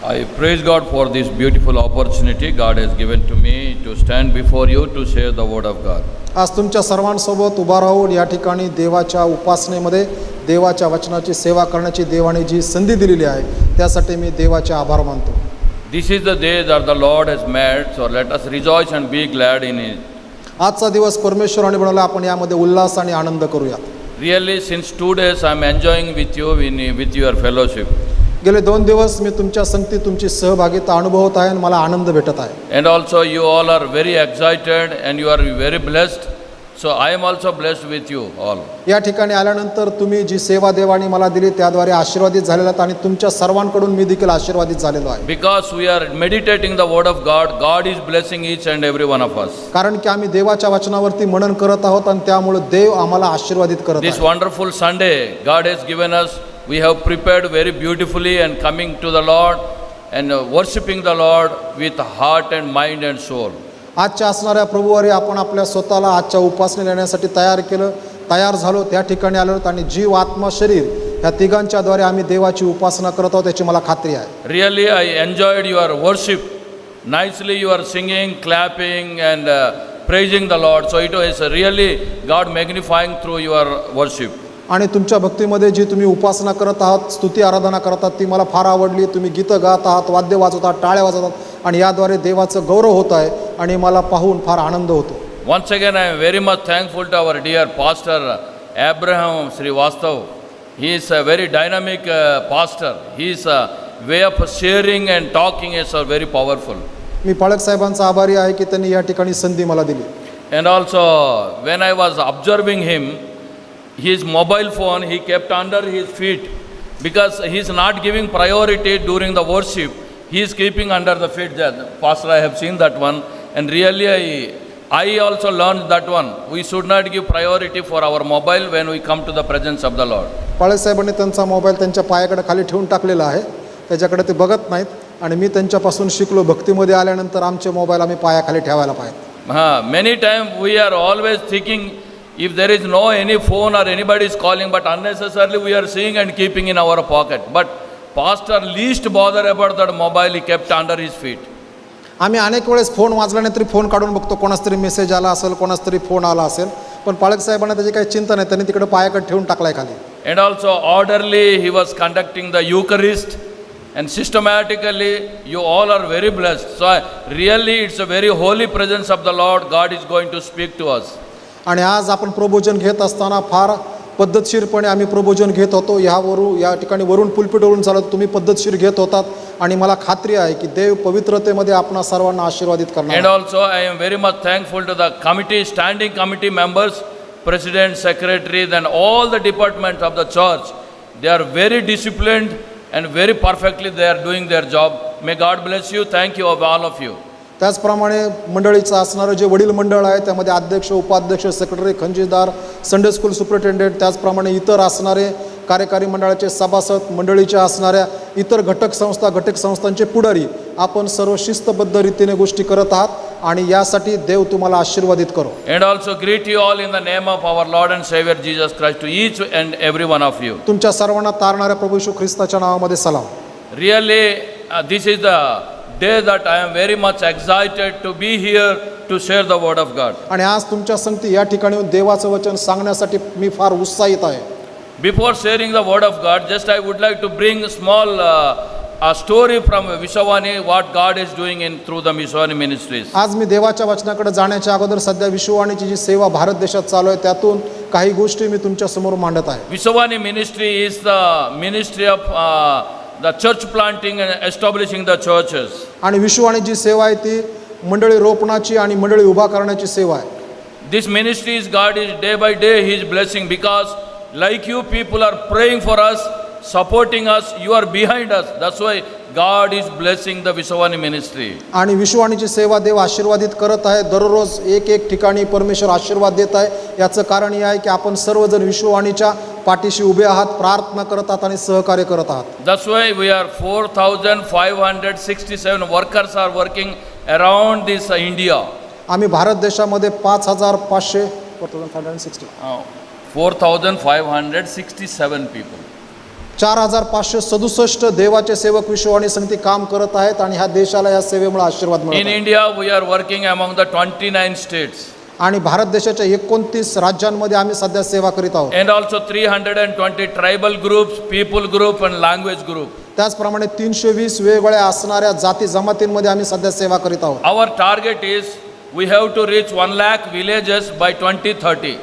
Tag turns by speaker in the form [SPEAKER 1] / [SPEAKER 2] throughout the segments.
[SPEAKER 1] I praise God for this beautiful opportunity God has given to me to stand before you to share the word of God.
[SPEAKER 2] आज तुमच्या सर्वांसोबत उभा राहून या ठिकाणी देवाच्या उपासनेमध्ये देवाच्या वचनाची सेवा करण्याची देवाने जी संधी दिलेली आहे त्यासाठी मी देवाचे आभार मानतो.
[SPEAKER 1] This is the day that the Lord has made, so let us rejoice and be glad in it.
[SPEAKER 2] आजचा दिवस परमेश्वराने बनवला, आपण यामध्ये उल्हास आणि आनंद करूया.
[SPEAKER 1] Really, since 2 days I am enjoying with you with your fellowship.
[SPEAKER 2] गेले 2 दिवस मी तुमच्या संगती तुमची सहभागिता अनुभवत आहे आणि मला आनंद भेटत आहे.
[SPEAKER 1] And also you all are very excited and you are very blessed. So I am also blessed with you all.
[SPEAKER 2] या ठिकाणी आल्यानंतर तुम्ही जी सेवा देवाने मला दिली त्याद्वारे आशीर्वादित झालेला आहात आणि तुमच्या सर्वांकडून मी देखील आशीर्वादित झालेलो आहे.
[SPEAKER 1] Because we are meditating the word of God, God is blessing each and every one of us.
[SPEAKER 2] कारण की आम्ही देवाच्या वचनावरती मनन करत आहोत आणि त्यामुळे देव आम्हाला आशीर्वादित करत
[SPEAKER 1] This
[SPEAKER 2] आहे.
[SPEAKER 1] wonderful Sunday God has given us. We have prepared very beautifully and coming to the Lord and worshiping the Lord with heart and mind and soul.
[SPEAKER 2] आजच्या असणाऱ्या प्रभूवारी आपण आपल्या स्वतःला आजच्या उपासने लेण्यासाठी तयार झालो, त्या ठिकाणी आलो आणि जीव आत्मा शरीर ह्या तिघांच्याद्वारे आम्ही देवाची उपासना करत आहोत याची मला खात्री आहे.
[SPEAKER 1] Really I enjoyed your worship. Nicely you are singing, clapping and praising the Lord. So it was really God magnifying through your worship.
[SPEAKER 2] आणि तुमच्या भक्तीमध्ये जी तुम्ही उपासना करत आहात, स्तुती आराधना करत आहात ती मला फार आवडली. तुम्ही गीतं गात आहात, वाद्य वाजवतात, टाळ्या वाजवतात आणि याद्वारे देवाचं गौरव होत आहे आणि मला पाहून फार आनंद होतो.
[SPEAKER 1] Once again I am very much thankful to our dear pastor Abraham Srivastav. He is a very dynamic pastor. His way of sharing and talking is very powerful.
[SPEAKER 2] मी पाळक साहेबांचा आभारी आहे की त्यांनी या ठिकाणी संधी मला दिली.
[SPEAKER 1] And also when I was observing him, his mobile phone he kept under his feet because he is not giving priority during the worship. He is keeping under the feet. Pastor, I have seen that one, and really I also learned that one. We should not give priority for our mobile when we come to the presence of the Lord.
[SPEAKER 2] पाळक साहेबांनी त्यांचा mobile त्यांच्या पायाकडे खाली ठेवून टाकलेला आहे, त्याच्याकडे ते बघत नाहीत आणि मी त्यांच्यापासून शिकलो भक्तीमध्ये आल्यानंतर आमचे मोबाईल आम्ही पायाखाली ठेवायला पाहिजे.
[SPEAKER 1] Many times we are always thinking if there is no any phone or anybody is calling, but unnecessarily we are seeing and keeping in our pocket. But pastor least bother about that mobile, he kept under his feet.
[SPEAKER 2] आम्ही अनेक वेळेस phone वाजला नाही तरी phone काढून बघतो, कोणाच तरी मेसेज आला असेल, कोणाच तरी फोन आला असेल, पण पाळक साहेबांना त्याची काही चिंता नाही, त्यांनी तिकडे पायाकडे ठेवून टाकलाय खाली.
[SPEAKER 1] And also orderly he was conducting the Eucharist and systematically. You all are very blessed. So really it's a very holy presence of the Lord. God is going to speak to us.
[SPEAKER 2] आणि आज आपण प्रबोधन घेत असताना फार पद्धतशीरपणे आम्ही प्रबोधन घेत होतो. या ठिकाणी वरून पुलपिटवरून चालत तुम्ही पद्धतशीर घेत होतात आणि मला खात्री आहे की देव पवित्रतेमध्ये आपणा सर्वांना आशीर्वादित करणार.
[SPEAKER 1] And also I am very much thankful to the committee, standing committee members, president, secretary, then all the departments of the church. They are very disciplined and very perfectly they are doing their job. May God bless you. Thank you of all of you.
[SPEAKER 2] त्याचप्रमाणे मंडळीचं असणारं जे वडील मंडळ आहे त्यामध्ये अध्यक्ष, उपाध्यक्ष, secretary, खंजीदार, Sunday school superintendent, त्याचप्रमाणे इतर असणारे कार्यकारी मंडळाचे सभासद, मंडळीच्या असणाऱ्या इतर घटक संस्थांचे पुढारी, आपण सर्व शिस्तबद्ध रीतीने गोष्टी करत आहात आणि यासाठी देव तुम्हाला आशीर्वादित करो.
[SPEAKER 1] And also greet you all in the name of our Lord and Savior Jesus Christ to each and every one of you.
[SPEAKER 2] तुमच्या सर्वांना तारणाऱ्या प्रभू येशू ख्रिस्ताच्या नावामध्ये सलाम.
[SPEAKER 1] Really this is the day that I am very much excited to be here to share the word of God.
[SPEAKER 2] आणि आज तुमच्या संगती या ठिकाणी देवाचं वचन सांगण्यासाठी मी फार उत्साहित आहे.
[SPEAKER 1] Before sharing the word of God, just I would like to bring small a story from Vishwani, what God is doing in through the Vishwani ministries.
[SPEAKER 2] आज मी देवाच्या वचनाकडे जाण्याच्या अगोदर सध्या विश्ववाणीची जी सेवा भारत देशात चालू आहे त्यातून काही गोष्टी मी तुमच्या समोर मांडत आहे.
[SPEAKER 1] Vishwani ministry is the ministry of the church planting and establishing the churches.
[SPEAKER 2] आणि विश्ववाणी जी सेवा आहे ती मंडळी रोपणाची आणि मंडळी उभा करण्याची सेवा आहे.
[SPEAKER 1] This ministry is God is day by day he is blessing because like you people are praying for us, supporting us, you are behind us. That's why God is blessing the Vishwani ministry.
[SPEAKER 2] आणि विश्ववाणीची सेवा देव आशीर्वादित करत आहे. दररोज एक ठिकाणी परमेश्वर आशीर्वाद देत आहे. याचं कारण हे आहे की आपण सर्वजण विश्ववाणीच्या पाठीशी उभे आहात, प्रार्थना करत आहात आणि सहकार्य करत आहात.
[SPEAKER 1] That's why we are 4,567 workers are working around this India.
[SPEAKER 2] आम्ही भारत देशामध्ये 5,500 4,567
[SPEAKER 1] 4,567 people.
[SPEAKER 2] 4567 देवाचे सेवक विश्ववाणी संगती काम करत आहेत आणि ह्या देशाला या सेवेमुळे आशीर्वाद
[SPEAKER 1] In
[SPEAKER 2] मिळत आहे.
[SPEAKER 1] India, we are working among the 29 states
[SPEAKER 2] आणि भारत देशाच्या 29 राज्यांमध्ये आम्ही सध्या सेवा करीत आहोत.
[SPEAKER 1] and also 320 tribal groups, people group and language group.
[SPEAKER 2] त्याचप्रमाणे 320 वेगवेगळ्या असणाऱ्या जाती जमातींमध्ये आम्ही सध्या सेवा करीत आहोत.
[SPEAKER 1] Our target is we have to reach 1 lakh villages by 2030.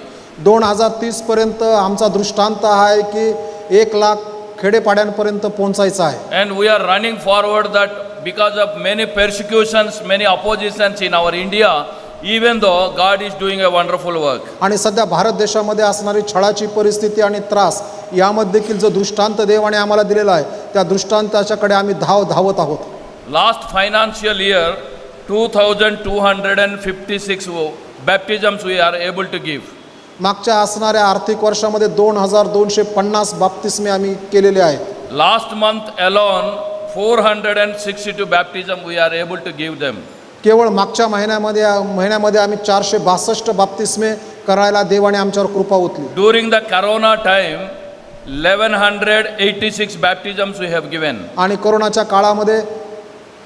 [SPEAKER 2] 2030 पर्यंत आमचा दृष्टांत आहे की 1 लाख खेडेपाड्यांपर्यंत पोहोचायचं आहे.
[SPEAKER 1] And we are running forward that because of many persecutions, many oppositions in our India, even though God is doing a wonderful work.
[SPEAKER 2] आणि सध्या भारत देशामध्ये असणारी छळाची परिस्थिती आणि त्रास यामध्ये देखील जो दृष्टांत देवाने आम्हाला दिलेला आहे त्या दृष्टांताच्याकडे आम्ही धावत आहोत.
[SPEAKER 1] Last financial year, 2,256 baptisms we are able to give.
[SPEAKER 2] मागच्या असणाऱ्या आर्थिक वर्षामध्ये 2250 बाप्तिस्मे आम्ही केलेले आहेत.
[SPEAKER 1] Last month alone, 462 baptism we are able to give them.
[SPEAKER 2] केवळ मागच्या महिन्यामध्ये आम्ही 462 बाप्तिस्मे करायला देवाने आमच्यावर कृपा ओतली.
[SPEAKER 1] During the corona time, 1186 baptisms we have given.
[SPEAKER 2] आणि कोरोनाच्या काळामध्ये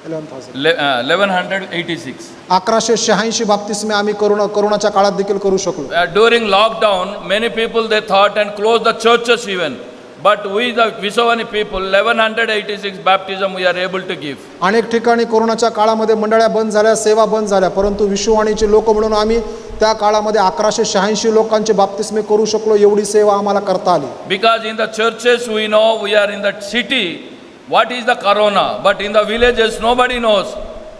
[SPEAKER 1] 1186.
[SPEAKER 2] 1186 बाप्तिस्मे आम्ही कोरोनाच्या काळात देखील करू शकलो.
[SPEAKER 1] During lockdown, many people they thought and closed the churches even. But we, the Visavani people, 1186 baptism we are able to give.
[SPEAKER 2] अनेक ठिकाणी कोरोनाच्या काळामध्ये मंडळ्या बंद झाल्या, सेवा बंद झाल्या, परंतु विश्ववाणीचे लोक म्हणून आम्ही त्या काळामध्ये 1186 लोकांचे बाप्तिस्मे करू शकलो. एवढी सेवा आम्हाला करता आली.
[SPEAKER 1] Because in the churches we know we are in that city, what is the corona? But in the villages nobody knows.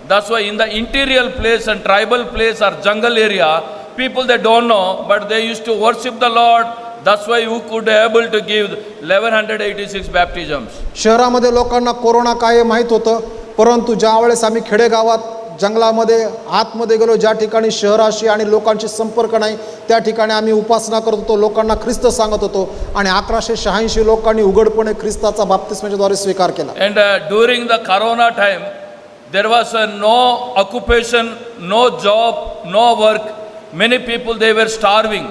[SPEAKER 1] That's why in the interior place and tribal place or jungle area, people they don't know, but they used to worship the Lord. That's why you could able to give 1186 baptisms.
[SPEAKER 2] शहरामध्ये लोकांना corona काय हे माहीत होतं, परंतु ज्या वेळेस आम्ही खेडेगावात जंगलामध्ये आतमध्ये गेलो, ज्या ठिकाणी शहराशी आणि लोकांशी संपर्क नाही त्या ठिकाणी आम्ही उपासना करत होतो, लोकांना ख्रिस्त सांगत होतो आणि 1186 लोकांनी उघडपणे ख्रिस्ताचा बाप्तिस्माच्याद्वारे स्वीकार केला.
[SPEAKER 1] And during the corona time, there was no occupation, no job, no work. Many people they were starving.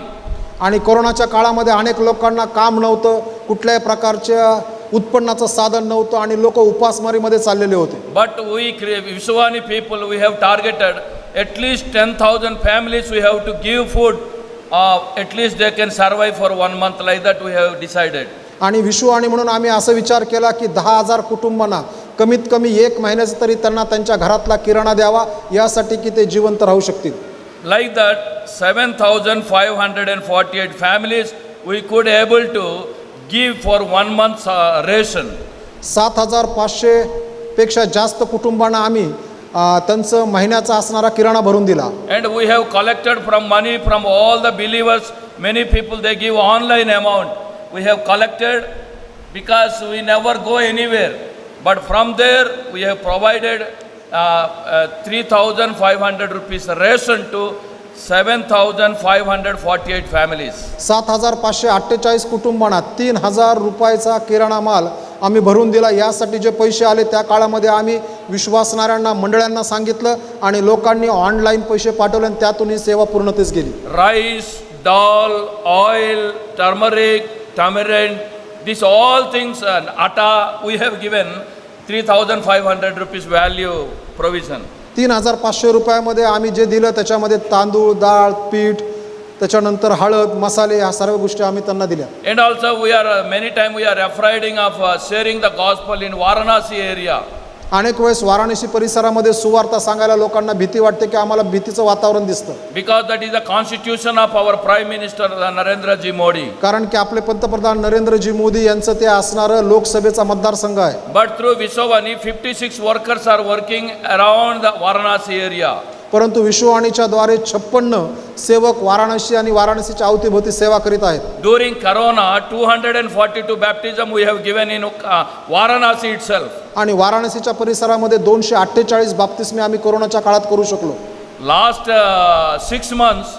[SPEAKER 2] आणि कोरोनाच्या काळामध्ये अनेक लोकांना काम नव्हतं, कुठल्याही प्रकारच्या उत्पन्नाचं साधन नव्हतं आणि लोक उपासमारीमध्ये चाललेले होते.
[SPEAKER 1] But we Visavani people we have targeted at least 10,000 families we have to give food. At least they can survive for 1 month, like that we have decided.
[SPEAKER 2] आणि विश्ववाणी म्हणून आम्ही असं विचार केला की 10,000 कुटुंबांना कमीत कमी 1 महिन्याचा तरी त्यांना त्यांच्या घरातला किराणा द्यावा, यासाठी की ते जिवंत राहू शकतील.
[SPEAKER 1] Like that, 7,548 families we could able to give for 1 month's ration.
[SPEAKER 2] 7,500 पेक्षा जास्त कुटुंबांना आम्ही त्यांचं महिन्याचा असणारा किराणा भरून दिला.
[SPEAKER 1] And we have collected from money from all the believers. Many people they give online amount. We have collected because we never go anywhere. But from there we have provided 3,500 rupees ration to 7,548 families.
[SPEAKER 2] 7,548 कुटुंबांना 3,000 रुपयाचा किराणा माल आम्ही भरून दिला. यासाठी जे पैसे आले त्या काळामध्ये आम्ही विश्वासणाऱ्यांना मंडळांना सांगितलं आणि लोकांनी ऑनलाईन पैसे पाठवले आणि त्यातून ही सेवा पूर्णतेस गेली.
[SPEAKER 1] Rice, dal, oil, turmeric, tamarind, these all things and atta we have given 3,500 rupees value provision.
[SPEAKER 2] 3,500 रुपयामध्ये आम्ही जे दिलं त्याच्यामध्ये तांदूळ, डाळ, पीठ, त्याच्यानंतर हळद, मसाले, ह्या सर्व गोष्टी आम्ही त्यांना दिल्या.
[SPEAKER 1] And also we are many time we are afraid of sharing the gospel in Varanasi area.
[SPEAKER 2] अनेक वेळेस वाराणसी परिसरामध्ये सुवार्ता सांगायला लोकांना भीती वाटते की आम्हाला भीतीचं वातावरण दिसतं.
[SPEAKER 1] Because that is the constitution of our Prime Minister Narendra Ji Modi.
[SPEAKER 2] कारण की आपले पंतप्रधान नरेंद्रजी मोदी यांचं ते असणारं लोकसभेचा मतदारसंघ आहे.
[SPEAKER 1] But through Visavani, 56 workers are working around the Varanasi area.
[SPEAKER 2] परंतु विश्ववाणीच्या द्वारे 56 सेवक वाराणसी आणि वाराणसीच्या अवतीभोवती सेवा करीत आहेत.
[SPEAKER 1] During Corona, 242 baptism we have given in Varanasi itself.
[SPEAKER 2] आणि वाराणसीच्या परिसरामध्ये 248 बाप्तिस्मे आम्ही कोरोनाच्या काळात करू शकलो.
[SPEAKER 1] Last 6 months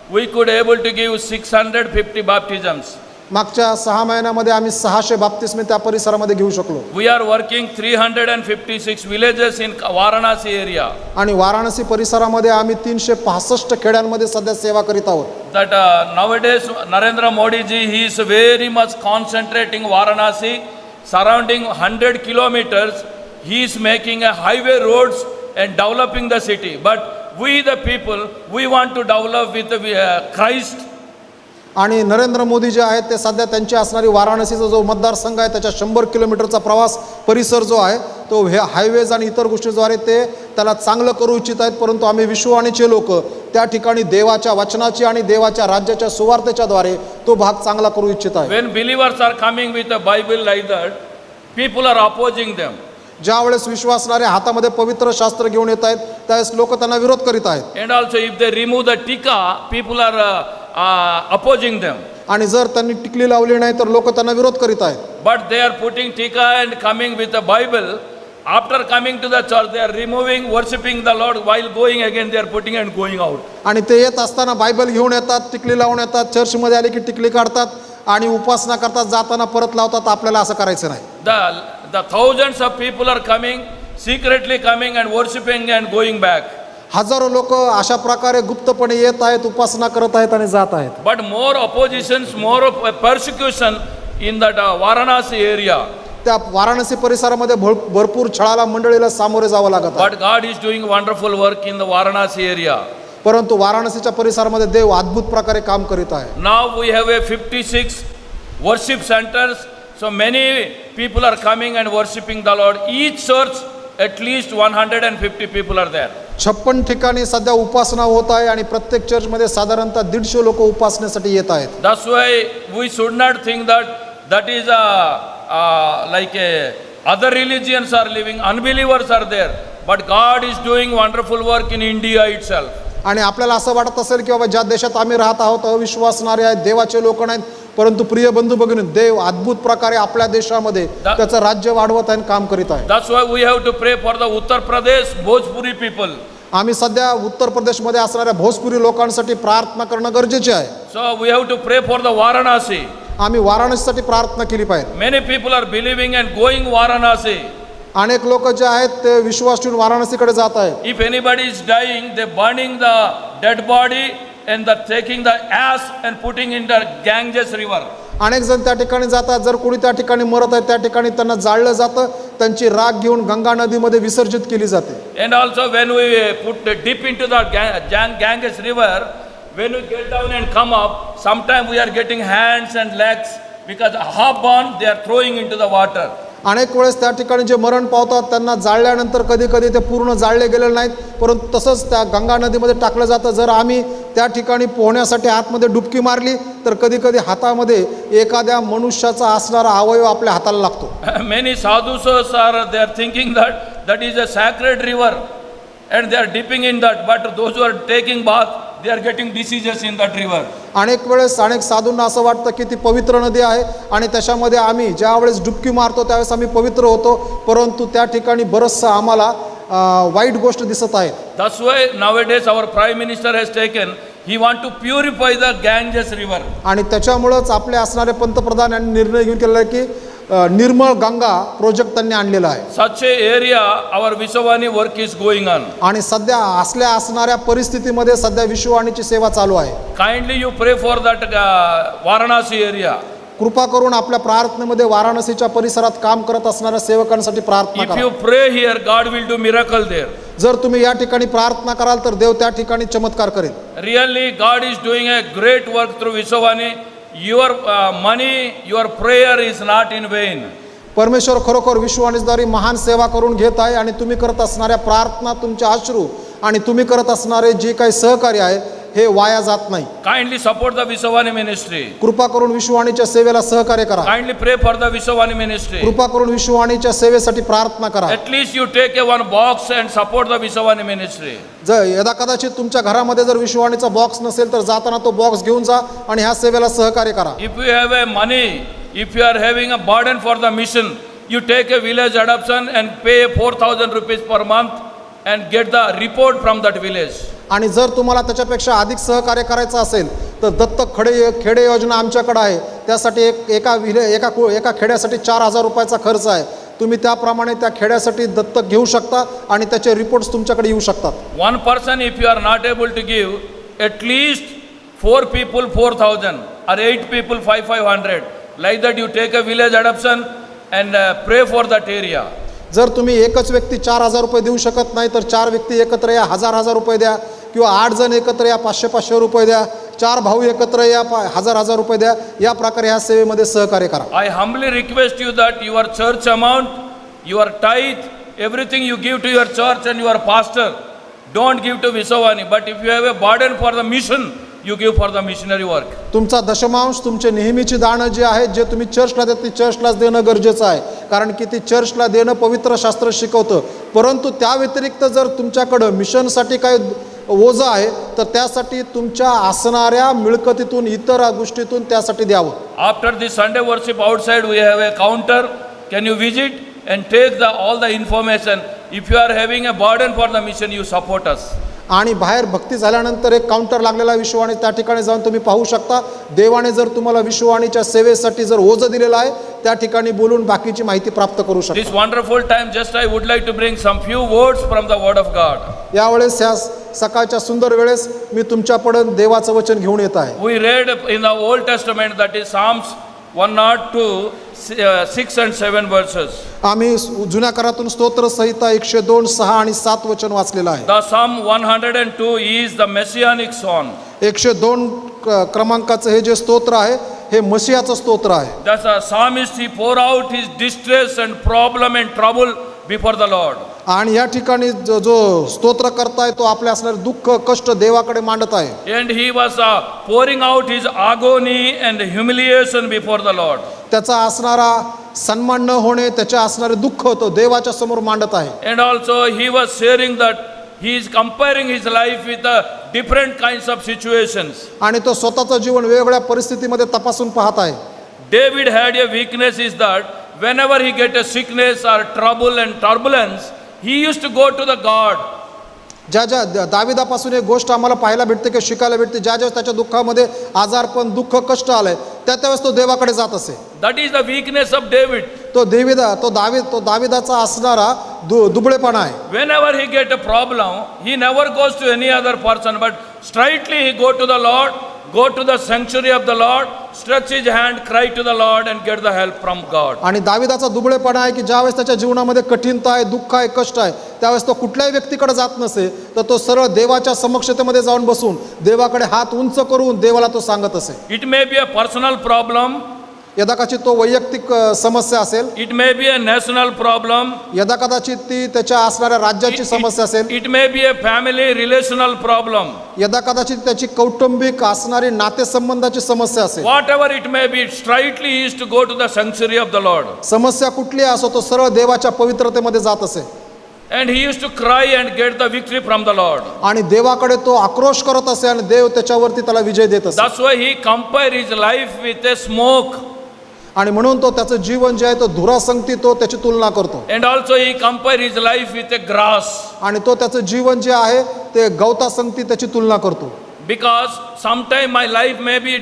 [SPEAKER 1] we could able to give 650 baptisms.
[SPEAKER 2] मागच्या 6 महिन्यामध्ये आम्ही 600 बाप्तिस्मे त्या परिसरामध्ये घेऊ शकलो.
[SPEAKER 1] We are working 356 villages in Varanasi area.
[SPEAKER 2] आणि वाराणसी परिसरामध्ये आम्ही 365 खेड्यांमध्ये सध्या सेवा करीत आहोत.
[SPEAKER 1] That nowadays Narendra Modi ji he is very much concentrating Varanasi surrounding 100 kilometers, he is making a highway roads and developing the city. But we the people, we want to develop with Christ.
[SPEAKER 2] आणि नरेंद्र मोदी जे आहेत ते सध्या त्यांची असणारी वाराणसीचा जो मतदारसंघ आहे त्याच्या 100 किलोमीटरचा प्रवास परिसर जो आहे तो हे हायवेज आणि इतर गोष्टीद्वारे ते त्याला चांगलं करू इच्छित आहेत. परंतु आम्ही विश्ववाणीचे लोक त्या ठिकाणी देवाच्या वचनाची आणि देवाच्या राज्याच्या सुवार्तेच्याद्वारे तो भाग चांगला करू इच्छित आहे.
[SPEAKER 1] When believers are coming with a Bible like that, people are opposing them.
[SPEAKER 2] ज्या वेळेस विश्वासणारे हातामध्ये पवित्र शास्त्र घेऊन येत आहेत त्यावेळेस लोक त्यांना विरोध करीत आहेत.
[SPEAKER 1] And also if they remove the tika, people are opposing them.
[SPEAKER 2] आणि जर त्यांनी टिकली लावली नाही तर लोक त्यांना विरोध करीत आहेत.
[SPEAKER 1] But they are putting tika and coming with the Bible. After coming to the church, they are removing, worshipping the Lord. While going again, they are putting and going out.
[SPEAKER 2] आणि ते येत असताना बायबल घेऊन येतात, टिकली लावून येतात, चर्चमध्ये आले की टिकली काढतात आणि उपासना करतात, जाताना परत लावतात. आपल्याला असं करायचं नाही.
[SPEAKER 1] The thousands of people are coming, secretly coming and worshipping and going back.
[SPEAKER 2] हजारो लोक अशा प्रकारे गुप्तपणे येत आहेत, उपासना करत आहेत आणि जात आहेत.
[SPEAKER 1] But more oppositions, more of persecution in that Varanasi area.
[SPEAKER 2] त्या वाराणसी परिसरामध्ये भरपूर छळाला मंडळीला सामोरे जावं लागत आहे.
[SPEAKER 1] But God is doing wonderful work in the Varanasi area.
[SPEAKER 2] परंतु वाराणसीच्या परिसरामध्ये देव अद्भुत प्रकारे काम करीत आहे.
[SPEAKER 1] Now we have a 56 worship centers. So many people are coming and worshipping the Lord. Each church, at least 150 people are there.
[SPEAKER 2] 56 ठिकाणी सध्या उपासना होत आहे आणि प्रत्येक चर्चमध्ये साधारणतः 150 लोक उपासनेसाठी येत आहेत.
[SPEAKER 1] That's why we should not think that is like other religions are living, unbelievers are there. But God is doing wonderful work in India itself.
[SPEAKER 2] आणि आपल्याला असं वाटत असेल की बाबा ज्या देशात आम्ही राहत आहोत अविश्वासणारे आहेत, देवाचे लोक नाहीत. परंतु प्रिय बंधू भगिनी, देव अद्भुत प्रकारे आपल्या देशामध्ये त्याचं राज्य वाढवत आहे, काम करीत आहे.
[SPEAKER 1] That's why we have to pray for the Uttar Pradesh Bhojpuri people.
[SPEAKER 2] आम्ही सध्या उत्तर प्रदेशमध्ये असणाऱ्या भोजपुरी लोकांसाठी प्रार्थना करणं गरजेचे आहे.
[SPEAKER 1] So we have to pray for the Varanasi.
[SPEAKER 2] आम्ही वाराणसीसाठी प्रार्थना केली पाहिजे.
[SPEAKER 1] Many people are believing and going Varanasi.
[SPEAKER 2] अनेक लोक जे आहेत ते विश्वास ठेवून वाराणसीकडे जात आहेत.
[SPEAKER 1] If anybody is dying, they burning the dead body and the taking the ash and putting in the Ganges river.
[SPEAKER 2] अनेक जण त्या ठिकाणी जातात. जर कोणी त्या ठिकाणी मरत आहे त्या ठिकाणी त्यांना जाळलं जातं, त्यांची राख घेऊन गंगा नदीमध्ये विसर्जित केली जाते.
[SPEAKER 1] And also when we put dip into the Ganges river, when we get down and come up, sometimes we are getting hands and legs because half burn they are throwing into the water.
[SPEAKER 2] अनेक वेळेस त्या ठिकाणी जे मरण पावतात त्यांना जाळल्यानंतर कधी कधी ते पूर्ण जाळले गेलेले नाहीत, परंतु तसंच त्या गंगा नदीमध्ये टाकलं जातं. जर आम्ही त्या ठिकाणी पोहण्यासाठी आतमध्ये डुबकी मारली तर कधी कधी हातामध्ये एखाद्या मनुष्याचा असणारा अवयव आपल्या हाताला लागतो.
[SPEAKER 1] Many sadhus are they are thinking that is a sacred river and they are dipping in that, but those who are taking bath they are getting diseases in that river.
[SPEAKER 2] अनेक वेळेस अनेक साधूंना असं वाटतं की ती पवित्र नदी आहे आणि त्याच्यामध्ये आम्ही ज्या वेळेस डुबकी मारतो त्यावेळेस आम्ही पवित्र होतो, परंतु त्या ठिकाणी बरंचसं आम्हाला वाईट गोष्ट दिसत आहे.
[SPEAKER 1] That's why nowadays our prime minister has taken, he want to purify the Ganges river.
[SPEAKER 2] आणि त्याच्यामुळेच आपले असणारे पंतप्रधान यांनी निर्णय घेऊन केलेला आहे की निर्मळ गंगा प्रोजेक्ट त्यांनी आणलेला आहे.
[SPEAKER 1] Such a area our Vishwani work is going on.
[SPEAKER 2] आणि सध्या असणाऱ्या परिस्थितीमध्ये सध्या विश्ववाणीची सेवा चालू आहे.
[SPEAKER 1] Kindly you pray for that Varanasi area.
[SPEAKER 2] कृपा करून आपल्या प्रार्थनेमध्ये वाराणसीच्या परिसरात काम करत असणाऱ्या सेवकांसाठी प्रार्थना
[SPEAKER 1] If
[SPEAKER 2] करा.
[SPEAKER 1] you pray here, God will do miracle there.
[SPEAKER 2] जर तुम्ही या ठिकाणी प्रार्थना कराल तर देव त्या ठिकाणी चमत्कार करेल.
[SPEAKER 1] Really, God is doing a great work through Vishwani. Your money, your prayer is not in vain.
[SPEAKER 2] परमेश्वर खरोखर विश्ववाणीद्वारे महान सेवा करून घेत आहे आणि तुम्ही करत असणाऱ्या प्रार्थना, तुमचे अश्रू आणि तुम्ही करत असणारे जे काही सहकार्य आहे हे वाया जात नाही.
[SPEAKER 1] Kindly support the Vishwani ministry.
[SPEAKER 2] कृपा करून विश्ववाणीच्या सेवेला सहकार्य करा.
[SPEAKER 1] Kindly pray for the Vishwani ministry.
[SPEAKER 2] कृपा करून विश्ववाणीच्या सेवेसाठी प्रार्थना करा.
[SPEAKER 1] At least you take a one box and support the Vishwani ministry.
[SPEAKER 2] जर यदा कदाचित तुमच्या घरामध्ये जर विश्ववाणीचा बॉक्स नसेल तर जाताना तो बॉक्स घेऊन जा आणि ह्या सेवेला सहकार्य करा.
[SPEAKER 1] If you have a money, if you are having a burden for the mission, you take a village adoption and pay 4,000 rupees per month and get the report from that village.
[SPEAKER 2] आणि जर तुम्हाला त्याच्यापेक्षा अधिक सहकार्य करायचं असेल तर दत्तक खेडे योजना आमच्याकडे आहे. त्यासाठी एका खेड्यासाठी 4,000 रुपयाचा खर्च आहे. तुम्ही त्याप्रमाणे त्या खेड्यासाठी दत्तक घेऊ शकता आणि त्याचे रिपोर्ट्स तुमच्याकडे येऊ शकतात.
[SPEAKER 1] One person, if you are not able to give, at least 4 people 4,000 or 8 people 500. Like that you take a village adoption and pray for that area.
[SPEAKER 2] जर तुम्ही एकच व्यक्ती 4,000 रुपये देऊ शकत नाही तर 4 व्यक्ती एकत्र या, 1,000 रुपये द्या, किंवा 8 जण एकत्र या, 500 रुपये द्या, 4 भाऊ एकत्र या, 1,000 रुपये द्या. या प्रकारे ह्या सेवेमध्ये सहकार्य करा.
[SPEAKER 1] I humbly request you that your church amount, your tithe, everything you give to your church and your pastor, don't give to Visavani. But if you have a burden for the mission, you give for the missionary work.
[SPEAKER 2] तुमचा दशमांश, तुमचे नेहमीची दानं जे आहेत, जे तुम्ही चर्चला देता ती चर्चलाच देणं गरजेचं आहे, कारण की ती चर्चला देणं पवित्र शास्त्र शिकवतं. परंतु त्या व्यतिरिक्त जर तुमच्याकडं मिशनसाठी काय ओझं आहे तर त्यासाठी तुमच्या असणाऱ्या मिळकतीतून, इतर गोष्टीतून त्यासाठी द्यावं.
[SPEAKER 1] After the Sunday worship outside, we have a counter. Can you visit and take all the information? If you are having a burden for the mission, you support us.
[SPEAKER 2] आणि बाहेर भक्ती झाल्यानंतर एक काउंटर लागलेला विश्ववाणी, त्या ठिकाणी जाऊन तुम्ही पाहू शकता. देवाने जर तुम्हाला विश्ववाणीच्या सेवेसाठी जर ओझं दिलेलं आहे, त्या ठिकाणी बोलून बाकीची माहिती प्राप्त करू शकता.
[SPEAKER 1] This wonderful time, just I would like to bring some few words from the Word of God.
[SPEAKER 2] यावेळेस ह्या सकाळच्या सुंदर वेळेस मी तुमच्याकडे देवाचं वचन घेऊन येत आहे.
[SPEAKER 1] We read in the Old Testament, that is Psalms 102, 6 and 7 verses.
[SPEAKER 2] आम्ही जुन्या करारातून स्तोत्र संहिता 102, 6 आणि 7 वचन वाचलेलं आहे.
[SPEAKER 1] The Psalm 102 is the Messianic song.
[SPEAKER 2] 102 क्रमांकाचं हे जे स्तोत्र आहे हे मसीहाचं स्तोत्र आहे.
[SPEAKER 1] That's a psalmist, he pour out his distress and problem and trouble before the Lord.
[SPEAKER 2] आणि या ठिकाणी जो स्तोत्र करताय तो आपल्या असणारे दुःख, कष्ट देवाकडे मांडत आहे.
[SPEAKER 1] And he was pouring out his agony and humiliation before the Lord.
[SPEAKER 2] त्याचा असणारा सन्मान न होणे, त्याच्या असणारे दुःख तो देवाच्या समोर मांडत आहे.
[SPEAKER 1] And also he was sharing that he is comparing his life with different kinds of situations.
[SPEAKER 2] आणि तो स्वतःचं जीवन वेगवेगळ्या परिस्थितीमध्ये तपासून पाहत आहे.
[SPEAKER 1] David had a weakness, is that whenever he get a sickness or trouble and turbulence, he used to go to the God.
[SPEAKER 2] ज्या दाविदापासून एक गोष्ट आम्हाला पाहायला भेटते की शिकायला भेटते, ज्या त्याच्या दुःखामध्ये आजारपण, दुःख, कष्ट आलंय त्यावेळेस तो देवाकडे जात असे.
[SPEAKER 1] That is the weakness of David.
[SPEAKER 2] तो दाविदाचा असणारा दुबळेपणा आहे.
[SPEAKER 1] Whenever he get a problem, he never goes to any other person, but straightly he go to the Lord, go to the sanctuary of the Lord, stretch his hand, cry to the Lord and get the help from God.
[SPEAKER 2] आणि दाविदाचा दुबळेपणा आहे की ज्यावेळेस त्याच्या जीवनामध्ये कठीणता आहे, दुःख आहे, कष्ट आहे, त्यावेळेस तो कुठल्याही व्यक्तीकडे जात नसे, तर तो सरळ देवाच्या समक्षतेमध्ये जाऊन बसून देवाकडे हात उंच करून देवाला तो सांगत असे.
[SPEAKER 1] It may be a personal problem,
[SPEAKER 2] यदाकदाचित तो वैयक्तिक समस्या असेल,
[SPEAKER 1] it may be a national problem,
[SPEAKER 2] यदाकदाचित ती त्याच्या असणाऱ्या राज्याची समस्या असेल,
[SPEAKER 1] it may be a family relational problem.
[SPEAKER 2] यदाकदाचित त्याची कौटुंबिक असणारी नातेसंबंधाची समस्या असेल.
[SPEAKER 1] Whatever it may be, straightly he is to go to the sanctuary of the Lord.
[SPEAKER 2] समस्या कुठली असो तो सरळ देवाच्या पवित्रतेमध्ये जात असे.
[SPEAKER 1] And he used to cry and get the victory from the Lord.
[SPEAKER 2] आणि देवाकडे तो आक्रोश करत असे आणि देव त्याच्यावरती त्याला विजय देत असे.
[SPEAKER 1] That's why he compared his life with a smoke.
[SPEAKER 2] आणि म्हणून तो त्याचं जीवन जे आहे तो धुरासंगती तो त्याची तुलना करतो.
[SPEAKER 1] And also he compared his life with a grass.
[SPEAKER 2] आणि तो त्याचं जीवन जे आहे ते गवतासंगती त्याची तुलना करतो.
[SPEAKER 1] Because sometime my life may be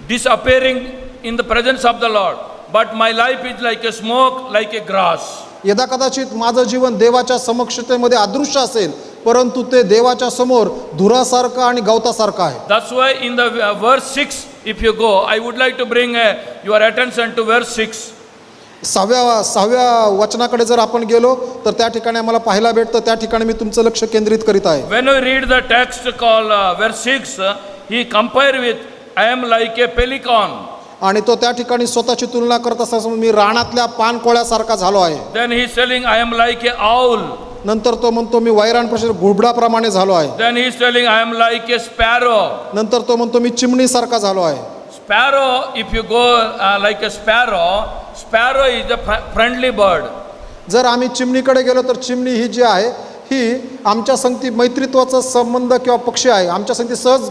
[SPEAKER 1] disappearing in the presence of the Lord, but my life is like a smoke, like a grass.
[SPEAKER 2] यदा कदाचित माझं जीवन देवाच्या समक्षतेमध्ये अदृश्य असेल, परंतु ते देवाच्या समोर धुरासारखं आणि गवतासारखं आहे.
[SPEAKER 1] That's why in the verse 6, if you go, I would like to bring your attention to verse 6.
[SPEAKER 2] सहाव्या वचनाकडे जर आपण गेलो तर त्या ठिकाणी आम्हाला पाहायला भेटतं, त्या ठिकाणी मी तुमचं लक्ष केंद्रित करीत आहे.
[SPEAKER 1] When we read the text called verse 6, he compared with, I am like a pelican.
[SPEAKER 2] आणि तो त्या ठिकाणी स्वतःची तुलना करत असताना मी रानातल्या पानकोळ्यासारखा झालो आहे.
[SPEAKER 1] Then he is telling, I am like a owl.
[SPEAKER 2] नंतर तो म्हणतो मी वैराणपाशी घुबडाप्रमाणे झालो आहे.
[SPEAKER 1] Then he is telling, I am like a sparrow.
[SPEAKER 2] नंतर तो म्हणतो मी चिमणीसारखा झालो आहे.
[SPEAKER 1] Sparrow, if you go like a sparrow is a friendly bird.
[SPEAKER 2] जर आम्ही चिमणीकडे गेलो तर चिमणी ही जी आहे ही आमच्या संगती मैत्रीत्वाचा संबंध किंवा पक्षी आहे. आमच्या संगती सहज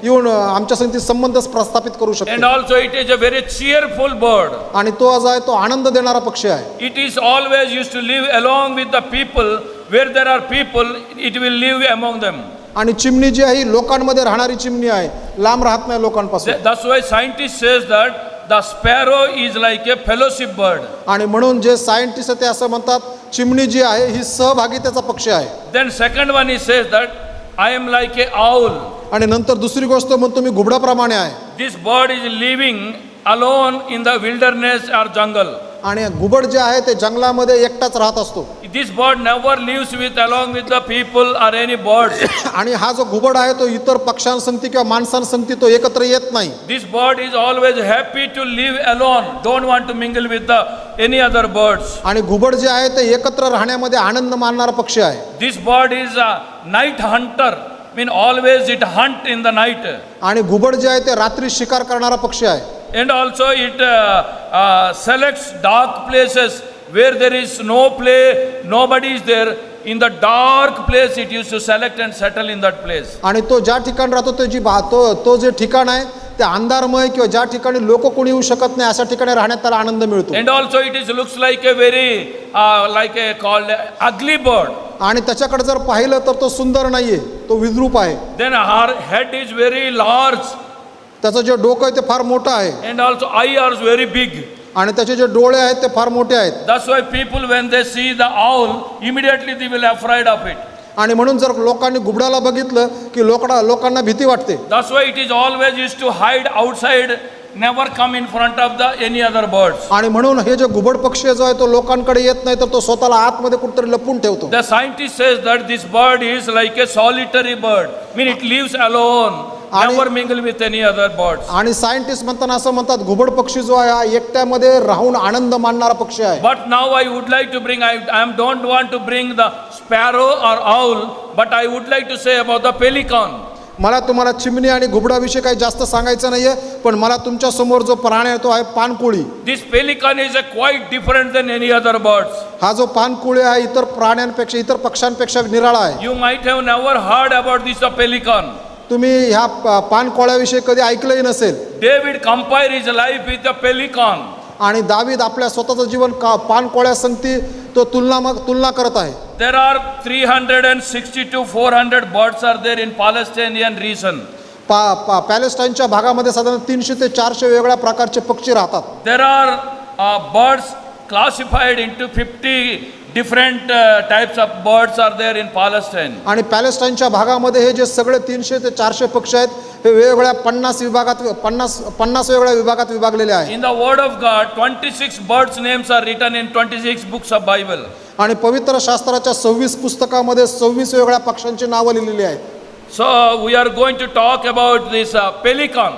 [SPEAKER 2] येऊन आमच्या संगती संबंध प्रस्थापित करू शकतो.
[SPEAKER 1] And also it is a very cheerful bird.
[SPEAKER 2] आणि तो जो आहे तो आनंद देणारा पक्षी आहे.
[SPEAKER 1] It is always used to live along with the people. Where there are people, it will live among them.
[SPEAKER 2] आणि चिमणी जी आहे लोकांमध्ये राहणारी चिमणी आहे, लांब राहत नाही लोकांपासून.
[SPEAKER 1] That's why scientists says that the sparrow is like a fellowship bird.
[SPEAKER 2] आणि म्हणून जे सायंटिस्ट ते असं म्हणतात चिमणी जी आहे ही सहभागितेचा पक्षी आहे.
[SPEAKER 1] Then second one he says that I am like a owl.
[SPEAKER 2] आणि नंतर दुसरी गोष्ट म्हणतो मी घुबडाप्रमाणे आहे.
[SPEAKER 1] This bird is living alone in the wilderness or jungle.
[SPEAKER 2] आणि घुबड जे आहे ते जंगलामध्ये एकटाच राहत असतो.
[SPEAKER 1] This bird never lives along with the people or any birds.
[SPEAKER 2] आणि हा जो घुबड आहे तो इतर पक्ष्यांसंगती किंवा माणसांसंगती तो एकत्र येत नाही.
[SPEAKER 1] This bird is always happy to live alone, don't want to mingle with any other birds.
[SPEAKER 2] आणि घुबड जे आहे ते एकत्र राहण्यामध्ये आनंद मानणारा पक्षी आहे.
[SPEAKER 1] This bird is a night hunter, mean always it hunt in the night.
[SPEAKER 2] आणि घुबड जे आहे ते रात्री शिकार करणारा पक्षी आहे.
[SPEAKER 1] And also it selects dark places where there is no play, nobody is there. In the dark place it used to select and settle in that place.
[SPEAKER 2] आणि तो ज्या ठिकाणी राहतो तो जे ठिकाण आहे ते अंधारमय किंवा ज्या ठिकाणी लोक कोणी येऊ शकत नाही अशा ठिकाणी राहण्यात त्याला आनंद मिळतो.
[SPEAKER 1] And also it is looks like a very like a called ugly bird.
[SPEAKER 2] आणि त्याच्याकडे जर पाहिलं तर तो सुंदर नाहीये, तो विद्रूप आहे.
[SPEAKER 1] Then her head is very large.
[SPEAKER 2] त्याचं जे डोकं आहे ते फार मोठं आहे.
[SPEAKER 1] And also eye are very big.
[SPEAKER 2] आणि त्याचे जे डोळे आहेत ते फार मोठे आहेत.
[SPEAKER 1] That's why people when they see the owl, immediately they will afraid of it.
[SPEAKER 2] आणि म्हणून जर लोकांनी घुबडाला बघितलं की लोकांना भीती वाटते.
[SPEAKER 1] That's why it is always used to hide outside, never come in front of the any other birds.
[SPEAKER 2] आणि म्हणून हे जे घुबड पक्षी जो आहे तो लोकांकडे येत नाही तर तो स्वतःला आतमध्ये कुठेतरी लपून ठेवतो.
[SPEAKER 1] The scientist says that this bird is like a solitary bird, mean it lives alone, never mingle with any other birds.
[SPEAKER 2] आणि सायंटिस्ट म्हणताना असं म्हणतात घुबड पक्षी जो आहे हा एकट्यामध्ये राहून आनंद मानणारा पक्षी आहे.
[SPEAKER 1] But now I would like to bring, I don't want to bring the sparrow or owl, but I would like to say about the pelican.
[SPEAKER 2] मला तुम्हाला चिमणी आणि घुबडाविषयी काही जास्त सांगायचं नाहीये, पण मला तुमच्या समोर जो प्राणी आहे तो आहे पानकोळी.
[SPEAKER 1] This pelican is quite different than any other birds.
[SPEAKER 2] हा जो पानकोळी आहे इतर प्राण्यांपेक्षा इतर पक्ष्यांपेक्षा निराळा आहे.
[SPEAKER 1] You might have never heard about this pelican.
[SPEAKER 2] तुम्ही ह्या पानकोळ्याविषयी कधी ऐकलंही नसेल.
[SPEAKER 1] David compared his life with the pelican.
[SPEAKER 2] आणि दावीद आपल्या स्वतःचं जीवन पानकोळ्यासंगती तो तुलना करत आहे.
[SPEAKER 1] There are 360 to 400 birds are there in Palestinian region.
[SPEAKER 2] पॅलेस्टाईनच्या भागामध्ये साधारण 300 ते 400 वेगळ्या प्रकारचे पक्षी राहतात.
[SPEAKER 1] There are birds classified into 50 different types of birds are there in Palestine.
[SPEAKER 2] आणि पॅलेस्टाईनच्या भागामध्ये हे जे सगळे 300 ते 400 पक्षी आहेत हे वेगवेगळ्या 50 वेगळ्या विभागात विभागलेले आहेत.
[SPEAKER 1] In the word of God 26 birds names are written in 26 books of Bible.
[SPEAKER 2] आणि पवित्र शास्त्राच्या 26 पुस्तकामध्ये 26 वेगळ्या पक्ष्यांची नावं लिहिलेली आहेत.
[SPEAKER 1] So we are going to talk about this pelican.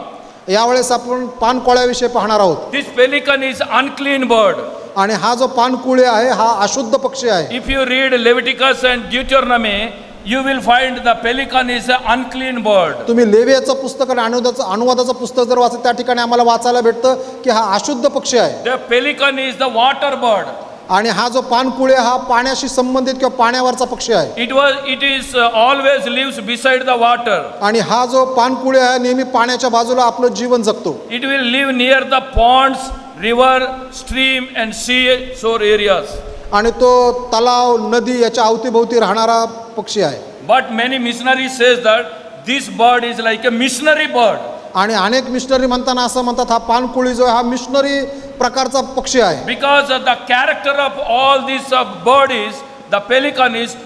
[SPEAKER 2] यावेळेस आपण पानकोळ्याविषयी पाहणार आहोत.
[SPEAKER 1] This pelican is unclean bird.
[SPEAKER 2] आणि हा जो पानकुळे आहे हा अशुद्ध पक्षी आहे.
[SPEAKER 1] If you read Leviticus and Deuteronomy, you will find the pelican is an unclean bird.
[SPEAKER 2] तुम्ही लेवियाचं पुस्तक आणि अनुवादाचं पुस्तक जर वाचलं त्या ठिकाणी आम्हाला वाचायला भेटतं की हा अशुद्ध पक्षी आहे.
[SPEAKER 1] The pelican is the water bird.
[SPEAKER 2] आणि हा जो पानकुळे हा पाण्याशी संबंधित किंवा पाण्यावरचा पक्षी आहे.
[SPEAKER 1] It is always lives beside the water.
[SPEAKER 2] आणि हा जो पानकुळे आहे नेहमी पाण्याच्या बाजूला आपलं जीवन जगतो.
[SPEAKER 1] It will live near the ponds, river, stream and sea shore areas.
[SPEAKER 2] आणि तो तलाव नदी याच्या अवतीभोवती राहणारा पक्षी आहे.
[SPEAKER 1] But many missionaries says that this bird is like a missionary bird.
[SPEAKER 2] आणि अनेक मिशनरी म्हणताना असं म्हणतात हा पानकुळी जो आहे हा मिशनरी प्रकारचा पक्षी आहे.
[SPEAKER 1] Because of the character of all these birds, the pelican is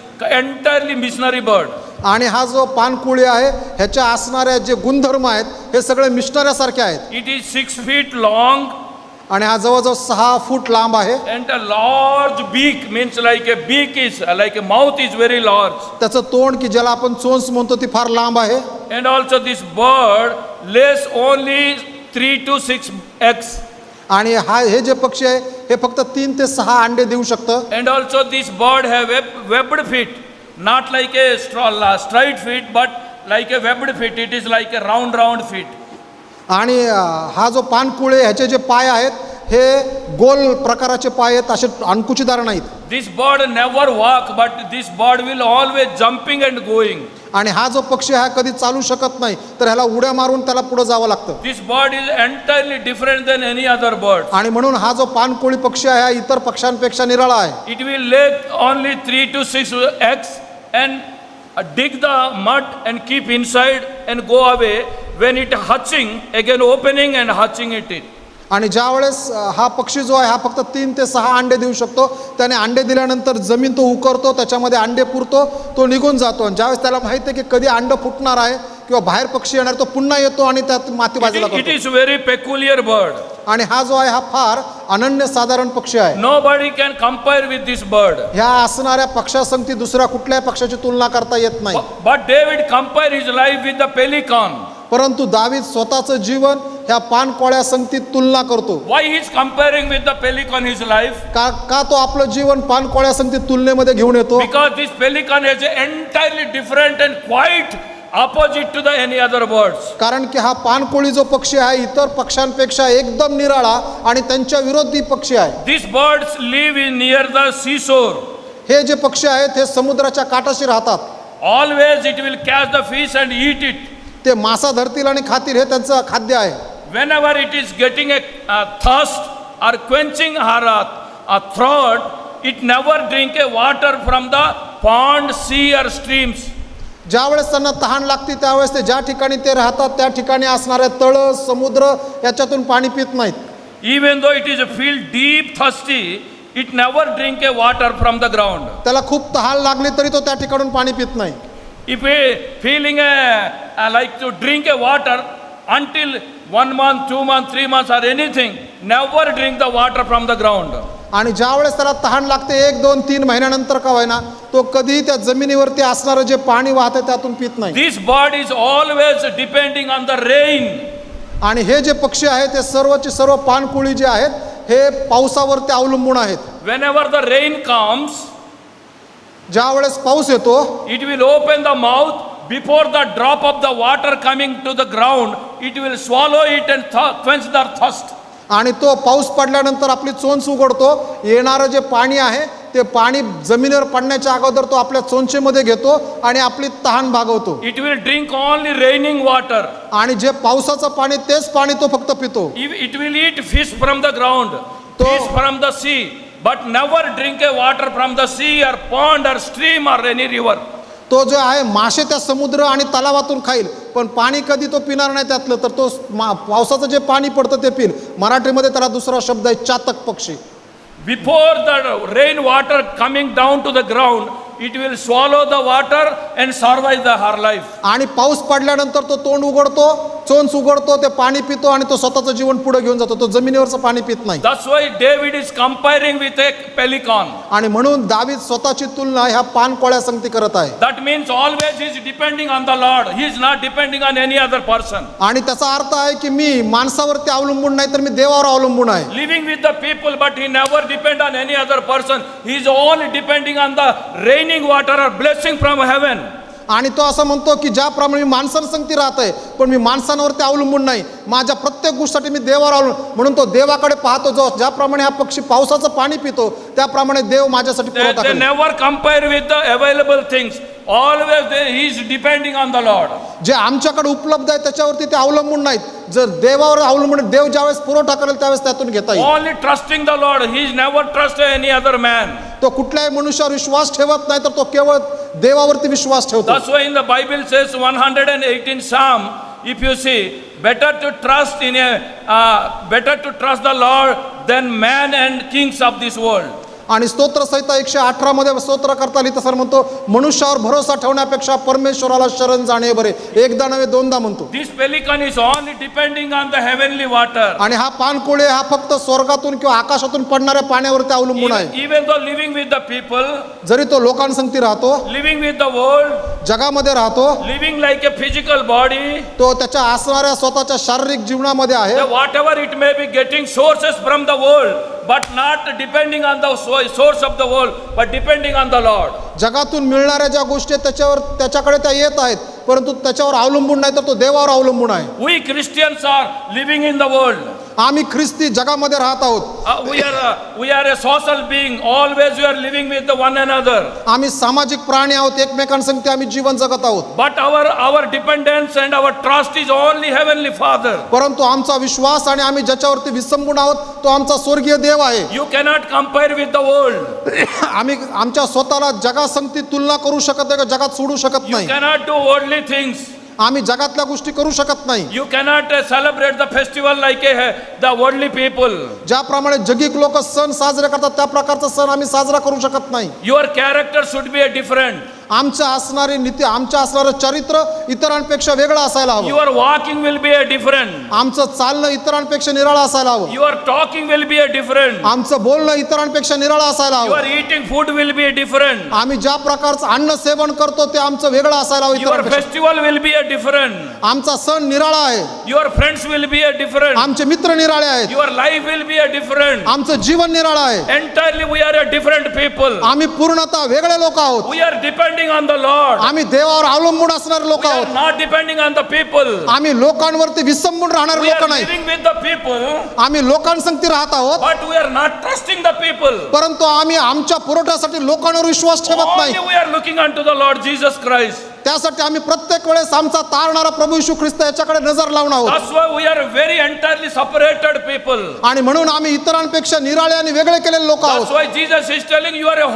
[SPEAKER 1] entirely missionary bird.
[SPEAKER 2] आणि हा जो पानकुळी आहे ह्याच्या असणाऱ्या जे गुणधर्म आहेत हे सगळे मिशनऱ्यासारखे आहेत.
[SPEAKER 1] It is 6 feet long.
[SPEAKER 2] आणि हा जवळजवळ 6 फूट लांब आहे.
[SPEAKER 1] And a large beak means like a beak is like a mouth is very large.
[SPEAKER 2] त्याचं तोंड की ज्याला आपण चोंच म्हणतो ती फार लांब आहे.
[SPEAKER 1] And also this bird lays only 3 to 6 eggs.
[SPEAKER 2] आणि हे जे पक्षी आहे हे फक्त 3 ते 6 अंडे देऊ शकतं.
[SPEAKER 1] And also this bird have webbed feet, not like a straight feet but like a webbed feet. It is like a round feet.
[SPEAKER 2] आणि हा जो पानकुळे ह्याचे जे पाय आहेत हे गोल प्रकाराचे पाय आहेत, असे अंकुचीदार नाहीत.
[SPEAKER 1] This bird never walk, but this bird will always jumping and going.
[SPEAKER 2] आणि हा जो पक्षी हा कधी चालू शकत नाही तर ह्याला उड्या मारून त्याला पुढे जावं लागतं.
[SPEAKER 1] This bird is entirely different than any other bird.
[SPEAKER 2] आणि म्हणून हा जो पानकोळी पक्षी आहे हा इतर पक्ष्यांपेक्षा निराळा आहे.
[SPEAKER 1] It will lay only 3 to 6 eggs and dig the mud and keep inside and go away. When it hatching, again opening and hatching it.
[SPEAKER 2] आणि ज्या वेळेस हा पक्षी जो आहे हा फक्त 3 ते 6 अंडे देऊ शकतो. त्याने अंडे दिल्यानंतर जमीन तो उकरतो, त्याच्यामध्ये अंडे पुरतो, तो निघून जातो. आणि ज्यावेळेस त्याला माहिती आहे की कधी अंड फुटणार आहे किंवा बाहेर पक्षी येणार तो पुन्हा येतो आणि त्यात माती बाजूला
[SPEAKER 1] It
[SPEAKER 2] करतो.
[SPEAKER 1] is very peculiar bird.
[SPEAKER 2] आणि हा जो आहे हा फार अनन्यसाधारण पक्षी आहे.
[SPEAKER 1] Nobody can compare with this bird.
[SPEAKER 2] ह्या असणाऱ्या पक्षासंगती दुसऱ्या कुठल्याही पक्षाची तुलना करता येत नाही.
[SPEAKER 1] But David compared his life with the pelican.
[SPEAKER 2] परंतु दावीद स्वतःचं जीवन ह्या पाणकोळ्या संगतीत तुलना करतो.
[SPEAKER 1] Why he is comparing with the pelican his life?
[SPEAKER 2] का तो आपलं जीवन पाणकोळ्या संगतीत तुलनेमध्ये घेऊन येतो?
[SPEAKER 1] Because this pelican is entirely different and quite opposite to the any other birds.
[SPEAKER 2] कारण की हा पाणकोळी जो पक्षी आहे इतर पक्ष्यांपेक्षा एकदम निराळा आणि त्यांच्या विरोधी पक्षी आहे.
[SPEAKER 1] These birds live in near the seashore.
[SPEAKER 2] हे जे पक्षी आहेत हे समुद्राच्या काठाशी राहतात.
[SPEAKER 1] Always it will catch the fish and eat it.
[SPEAKER 2] ते मासा धरतील आणि खातील, हे त्यांचं खाद्य आहे.
[SPEAKER 1] Whenever it is getting a thirst or quenching her throat, it never drink a water from the pond, sea or streams.
[SPEAKER 2] ज्यावेळेस त्यांना तहान लागते त्यावेळेस ते ज्या ठिकाणी ते राहतात त्या ठिकाणी असणाऱ्या तळ, समुद्र याच्यातून पाणी पित नाहीत.
[SPEAKER 1] Even though it is a feel deep thirsty, it never drink a water from the ground.
[SPEAKER 2] त्याला खूप तहान लागली तरी तो त्या ठिकाणून पाणी पित नाही.
[SPEAKER 1] If we feeling like to drink a water until 1 month, 2 months, 3 months or anything, never drink the water from the ground.
[SPEAKER 2] आणि ज्यावेळेस त्याला तहान लागते 1, 2, 3 महिन्यानंतर का होईना तो कधीही त्या जमिनीवरती असणारं जे पाणी वाहते त्यातून पित नाही.
[SPEAKER 1] This bird is always depending on the rain.
[SPEAKER 2] आणि हे जे पक्षी आहेत ते सर्वचे सर्व पाणकोळी जे आहेत हे पावसावरती अवलंबून आहेत.
[SPEAKER 1] Whenever the rain comes,
[SPEAKER 2] ज्यावेळेस पाऊस येतो
[SPEAKER 1] it will open the mouth before the drop of the water coming to the ground. It will swallow it and quench their thirst.
[SPEAKER 2] आणि तो पाऊस पडल्यानंतर आपली चोंच उघडतो. येणारं जे पाणी आहे ते पाणी जमिनीवर पडण्याच्या अगोदर तो आपल्या चोंचेमध्ये घेतो आणि आपली तहान भागवतो.
[SPEAKER 1] It will drink only raining water.
[SPEAKER 2] आणि जे पावसाचं पाणी तेच पाणी तो फक्त पितो.
[SPEAKER 1] It will eat fish from the ground, fish from the sea, but never drink a water from the sea or pond or stream or any river.
[SPEAKER 2] तो जो आहे मासे त्या समुद्र आणि तलावातून खाईल पण पाणी कधी तो पिणार नाही त्यातलं. तर तो पावसाचं जे पाणी पडतं ते पिल. मराठीमध्ये त्याला दुसरा शब्द आहे चातक पक्षी.
[SPEAKER 1] Before the rain water coming down to the ground, it will swallow the water and survive her life.
[SPEAKER 2] आणि पाऊस पडल्यानंतर तो तोंड उघडतो, चोंच उघडतो, ते पाणी पितो आणि तो स्वतःचं जीवन पुढे घेऊन जातो. तो जमिनीवरचं पाणी पित नाही.
[SPEAKER 1] That's why David is comparing with a pelican.
[SPEAKER 2] आणि म्हणून दावीद स्वतःची तुलना ह्या पाणकोळ्या संगती करत आहे.
[SPEAKER 1] That means always he is depending on the Lord. He is not depending on any other person.
[SPEAKER 2] आणि त्याचा अर्थ आहे की मी माणसावरती अवलंबून नाही तर मी देवावर अवलंबून आहे.
[SPEAKER 1] Living with the people, but he never depend on any other person. He is only depending on the raining water or blessing from heaven.
[SPEAKER 2] आणि तो असं म्हणतो की ज्याप्रमाणे मी माणसांसंगती राहत आहे पण मी माणसांवरती अवलंबून नाही. माझ्या प्रत्येक गोष्टीसाठी मी देवावर अवलंबून. म्हणून तो देवाकडे पाहतो. जो ज्याप्रमाणे हा पक्षी पावसाचं पाणी पितो त्याप्रमाणे देव माझ्यासाठी पुरवठा
[SPEAKER 1] They
[SPEAKER 2] करेल.
[SPEAKER 1] never compare with the available things. Always he is depending on the Lord.
[SPEAKER 2] जे आमच्याकडे उपलब्ध आहे त्याच्यावरती ते अवलंबून नाहीत. जर देवावर अवलंबून देव ज्यावेळेस पुरवठा करेल त्यावेळेस त्यातून घेता येईल.
[SPEAKER 1] Only trusting the Lord. He is never trusted any other man.
[SPEAKER 2] तो कुठल्याही मनुष्यावर विश्वास ठेवत नाही तर तो केवळ देवावरती विश्वास ठेवतो.
[SPEAKER 1] That's why in the Bible says 118 Psalm, if you see, better to trust the Lord than man and kings of this world.
[SPEAKER 2] आणि स्तोत्रसंहिता 118 मध्ये स्तोत्र करता लिहितं सर म्हणतो मनुष्यावर भरोसा ठेवण्यापेक्षा परमेश्वराला शरण जाणे बरे. एकदा नव्हे दोनदा म्हणतो.
[SPEAKER 1] This pelican is only depending on the heavenly water.
[SPEAKER 2] आणि हा पाणकोळे हा फक्त स्वर्गातून किंवा आकाशातून पडणाऱ्या पाण्यावरती अवलंबून आहे.
[SPEAKER 1] Even though living with the people,
[SPEAKER 2] जरी तो लोकांसंगती राहतो,
[SPEAKER 1] living with the world,
[SPEAKER 2] जगामध्ये राहतो,
[SPEAKER 1] living like a physical body,
[SPEAKER 2] तो त्याच्या असणाऱ्या स्वतःच्या शारीरिक जीवनामध्ये आहे.
[SPEAKER 1] whatever it may be getting sources from the world, but not depending on the source of the world, but depending on the Lord.
[SPEAKER 2] जगातून मिळणाऱ्या ज्या गोष्टी त्याच्याकडे त्या येत आहेत परंतु त्याच्यावर अवलंबून नाही तर तो देवावर अवलंबून आहे.
[SPEAKER 1] We Christians are living in the world.
[SPEAKER 2] आम्ही ख्रिस्ती जगामध्ये राहत आहोत.
[SPEAKER 1] We are a social being. Always we are living with one another.
[SPEAKER 2] आम्ही सामाजिक प्राणी आहोत. एकमेकांसंगती आम्ही जीवन जगत आहोत.
[SPEAKER 1] But our dependence and our trust is only heavenly Father.
[SPEAKER 2] परंतु आमचा विश्वास आणि आम्ही ज्याच्यावरती विसंबून आहोत तो आमचा स्वर्गीय देव आहे.
[SPEAKER 1] You cannot compare with the world.
[SPEAKER 2] आम्ही आमच्या स्वतःला जगासंगती तुलना करू शकत नाही, जगात सोडू शकत
[SPEAKER 1] You
[SPEAKER 2] नाही.
[SPEAKER 1] cannot do worldly things.
[SPEAKER 2] आम्ही जगातल्या गोष्टी करू शकत नाही.
[SPEAKER 1] You cannot celebrate the festival like the worldly people.
[SPEAKER 2] ज्याप्रमाणे जगिक लोक सण साजरे करतात त्या प्रकारचा सण आम्ही साजरा करू शकत नाही.
[SPEAKER 1] Your character should be different.
[SPEAKER 2] आमचं असणारी नीती, आमचं असणारं चरित्र इतरांपेक्षा वेगळं असायला हवं.
[SPEAKER 1] Your walking will be a different.
[SPEAKER 2] आमचं चालणं इतरांपेक्षा निराळं असायला हवं.
[SPEAKER 1] Your talking will be a different.
[SPEAKER 2] आमचं बोलणं इतरांपेक्षा निराळं असायला हवं.
[SPEAKER 1] Your eating food will be a different.
[SPEAKER 2] आम्ही ज्या प्रकारचं अन्न सेवन करतो ते आमचं वेगळं असायला हवं
[SPEAKER 1] Your
[SPEAKER 2] इतरांपेक्षा.
[SPEAKER 1] festival will be a different.
[SPEAKER 2] आमचा सण निराळा आहे.
[SPEAKER 1] Your friends will be a different.
[SPEAKER 2] आमचे मित्र निराळे आहेत.
[SPEAKER 1] Your life will be a different.
[SPEAKER 2] आमचं जीवन निराळं आहे.
[SPEAKER 1] Entirely we are a different people.
[SPEAKER 2] आम्ही पूर्णतः वेगळे लोक आहोत.
[SPEAKER 1] We are depending on the Lord.
[SPEAKER 2] आम्ही देवावर अवलंबून असणारे लोक
[SPEAKER 1] We are
[SPEAKER 2] आहोत.
[SPEAKER 1] not depending on the people.
[SPEAKER 2] आम्ही लोकांवरती विसंबून राहणारे
[SPEAKER 1] We
[SPEAKER 2] लोक
[SPEAKER 1] are
[SPEAKER 2] नाही.
[SPEAKER 1] living with the people,
[SPEAKER 2] आम्ही लोकांसंगती राहत आहोत,
[SPEAKER 1] but we are not trusting the people.
[SPEAKER 2] परंतु आम्ही आमच्या पुरवठ्यासाठी लोकांवर विश्वास ठेवत नाही.
[SPEAKER 1] Only we are looking unto the Lord Jesus Christ.
[SPEAKER 2] त्यासाठी आम्ही प्रत्येक वेळेस आमचा तारणारा प्रभू येशू ख्रिस्त याच्याकडे नजर लावून आहोत.
[SPEAKER 1] That's why we are very entirely separated people.
[SPEAKER 2] आणि म्हणून आम्ही इतरांपेक्षा निराळे आणि वेगळे केलेले लोक
[SPEAKER 1] That's
[SPEAKER 2] आहोत.
[SPEAKER 1] why Jesus is telling you are a